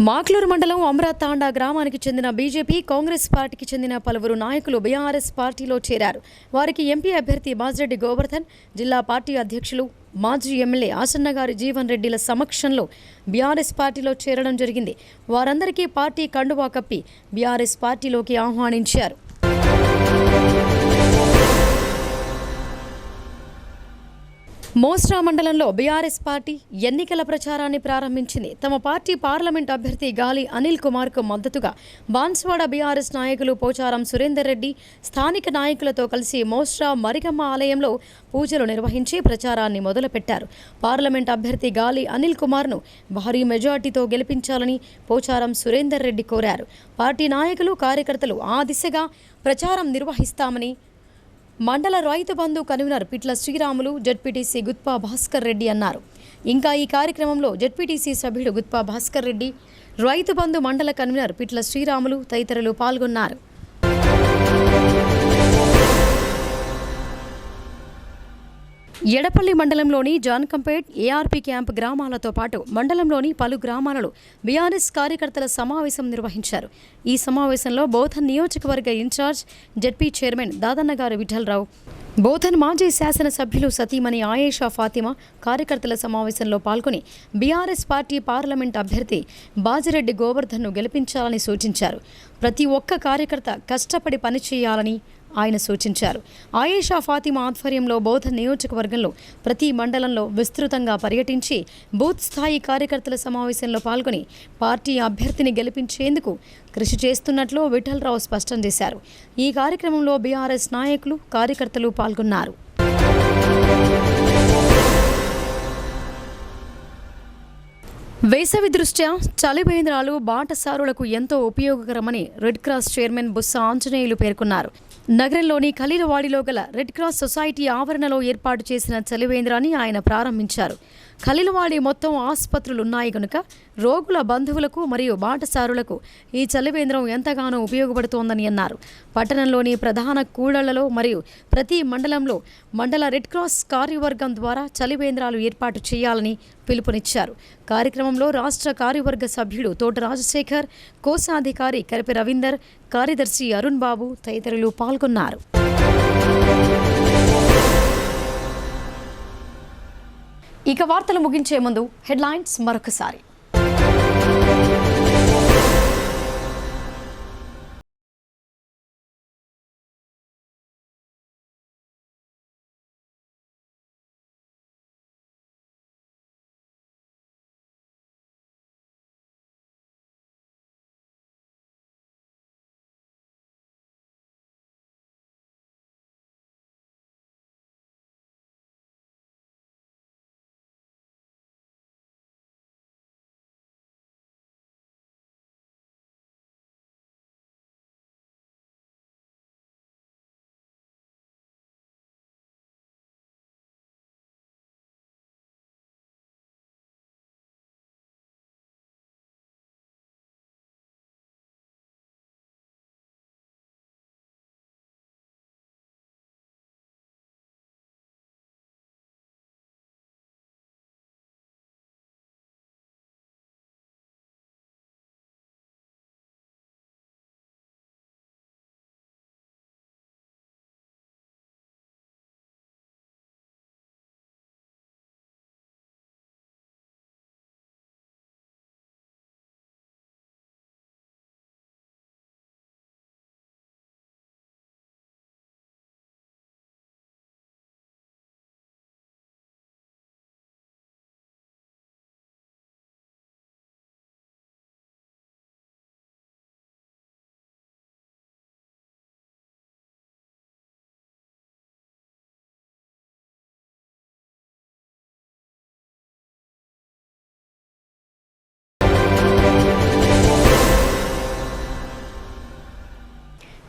మాక్లూరు మండలం అమరాతాండా గ్రామానికి చెందిన బీజేపీ, కాంగ్రెస్ పార్టీకి చెందిన పలువురు నాయకులు బీఆర్ఎస్ పార్టీలో చేరారు. వారికి ఎంపీ అభ్యర్థి బాజిరెడ్డి గోవర్ధన్, జిల్లా పార్టీ అధ్యక్షులు మాజీ ఎమ్మెల్యే ఆసన్నగారి జీవన్ రెడ్డిల సమక్షంలో బీఆర్ఎస్ పార్టీలో చేరడం జరిగింది. వారందరికీ పార్టీ కండువా కప్పి బీఆర్ఎస్ పార్టీలోకి ఆహ్వానించారు. మోస్రా మండలంలో బీఆర్ఎస్ పార్టీ ఎన్నికల ప్రచారాన్ని ప్రారంభించింది. తమ పార్టీ పార్లమెంట్ అభ్యర్థి గాలి అనిల్ కుమార్కు మద్దతుగా బాన్స్వాడ బీఆర్ఎస్ నాయకులు పోచారం సురేందర్ రెడ్డి స్థానిక నాయకులతో కలిసి మోస్రా మరిగమ్మ ఆలయంలో పూజలు నిర్వహించి ప్రచారాన్ని మొదలుపెట్టారు. పార్లమెంట్ అభ్యర్థి గాలి అనిల్ కుమార్ను భారీ మెజార్టీతో గెలిపించాలని పోచారం సురేందర్ రెడ్డి కోరారు. పార్టీ నాయకులు, కార్యకర్తలు ఆ దిశగా ప్రచారం నిర్వహిస్తామని మండల రైతు బంధు కన్వీనర్ పిట్ల శ్రీరాములు, జెడ్పీటీసీ గుత్పా భాస్కర్ రెడ్డి అన్నారు. ఇంకా ఈ కార్యక్రమంలో జెడ్పీటీసీ సభ్యుడు గుత్పా భాస్కర్ రెడ్డి, రైతు బంధు మండల కన్వీనర్ పిట్ల శ్రీరాములు తదితరులు పాల్గొన్నారు. ఎడపల్లి మండలంలోని జాన్కంపేట్, ఏఆర్పీ క్యాంప్ గ్రామాలతో పాటు మండలంలోని పలు గ్రామాలలో బీఆర్ఎస్ కార్యకర్తల సమావేశం నిర్వహించారు. ఈ సమావేశంలో బోధన్ నియోజకవర్గ ఇన్ఛార్జ్ జెడ్పీ చైర్మన్ దాదన్నగారు విఠలరావు, బోధన్ మాజీ శాసనసభ్యులు సతీమణి ఆయేషా ఫాతిమా కార్యకర్తల సమావేశంలో పాల్గొని బీఆర్ఎస్ పార్టీ పార్లమెంట్ అభ్యర్థి బాజిరెడ్డి గోవర్ధన్ను గెలిపించాలని సూచించారు. ప్రతి ఒక్క కార్యకర్త కష్టపడి పనిచేయాలని ఆయన సూచించారు. ఆయేషా ఫాతిమా ఆధ్వర్యంలో బోధన్ నియోజకవర్గంలో ప్రతి మండలంలో విస్తృతంగా పర్యటించి బూత్ స్థాయి కార్యకర్తల సమావేశంలో పాల్గొని పార్టీ అభ్యర్థిని గెలిపించేందుకు కృషి చేస్తున్నట్లు విఠలరావు స్పష్టం చేశారు. ఈ కార్యక్రమంలో బీఆర్ఎస్ నాయకులు, కార్యకర్తలు పాల్గొన్నారు. వేసవి దృష్ట్యా చలివేంద్రాలు బాటసారులకు ఎంతో ఉపయోగకరమని రెడ్ క్రాస్ చైర్మన్ బుస్స ఆంజనేయులు పేర్కొన్నారు. నగరంలోని ఖలీలవాడిలో గల రెడ్ క్రాస్ సొసైటీ ఆవరణలో ఏర్పాటు చేసిన చలివేంద్రాన్ని ఆయన ప్రారంభించారు. ఖలీలవాడి మొత్తం ఆసుపత్రులున్నాయి కనుక రోగుల బంధువులకు మరియు బాటసారులకు ఈ చలివేంద్రం ఎంతగానో ఉపయోగపడుతోందని అన్నారు. పట్టణంలోని ప్రధాన కూడళ్లలో మరియు ప్రతి మండలంలో మండల రెడ్ క్రాస్ కార్యవర్గం ద్వారా చలివేంద్రాలు ఏర్పాటు చేయాలని పిలుపునిచ్చారు. కార్యక్రమంలో రాష్ట్ర కార్యవర్గ సభ్యుడు తోట రాజశేఖర్, కోశాధికారి కరిపి రవీందర్, కార్యదర్శి అరుణ్ బాబు తదితరులు పాల్గొన్నారు. ఇక వార్తలు ముగించే ముందు హెడ్లైన్స్ మరొకసారి.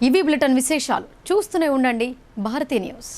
ఇవి బులెటిన్ విశేషాలు. చూస్తూనే ఉండండి భారతీ న్యూస్.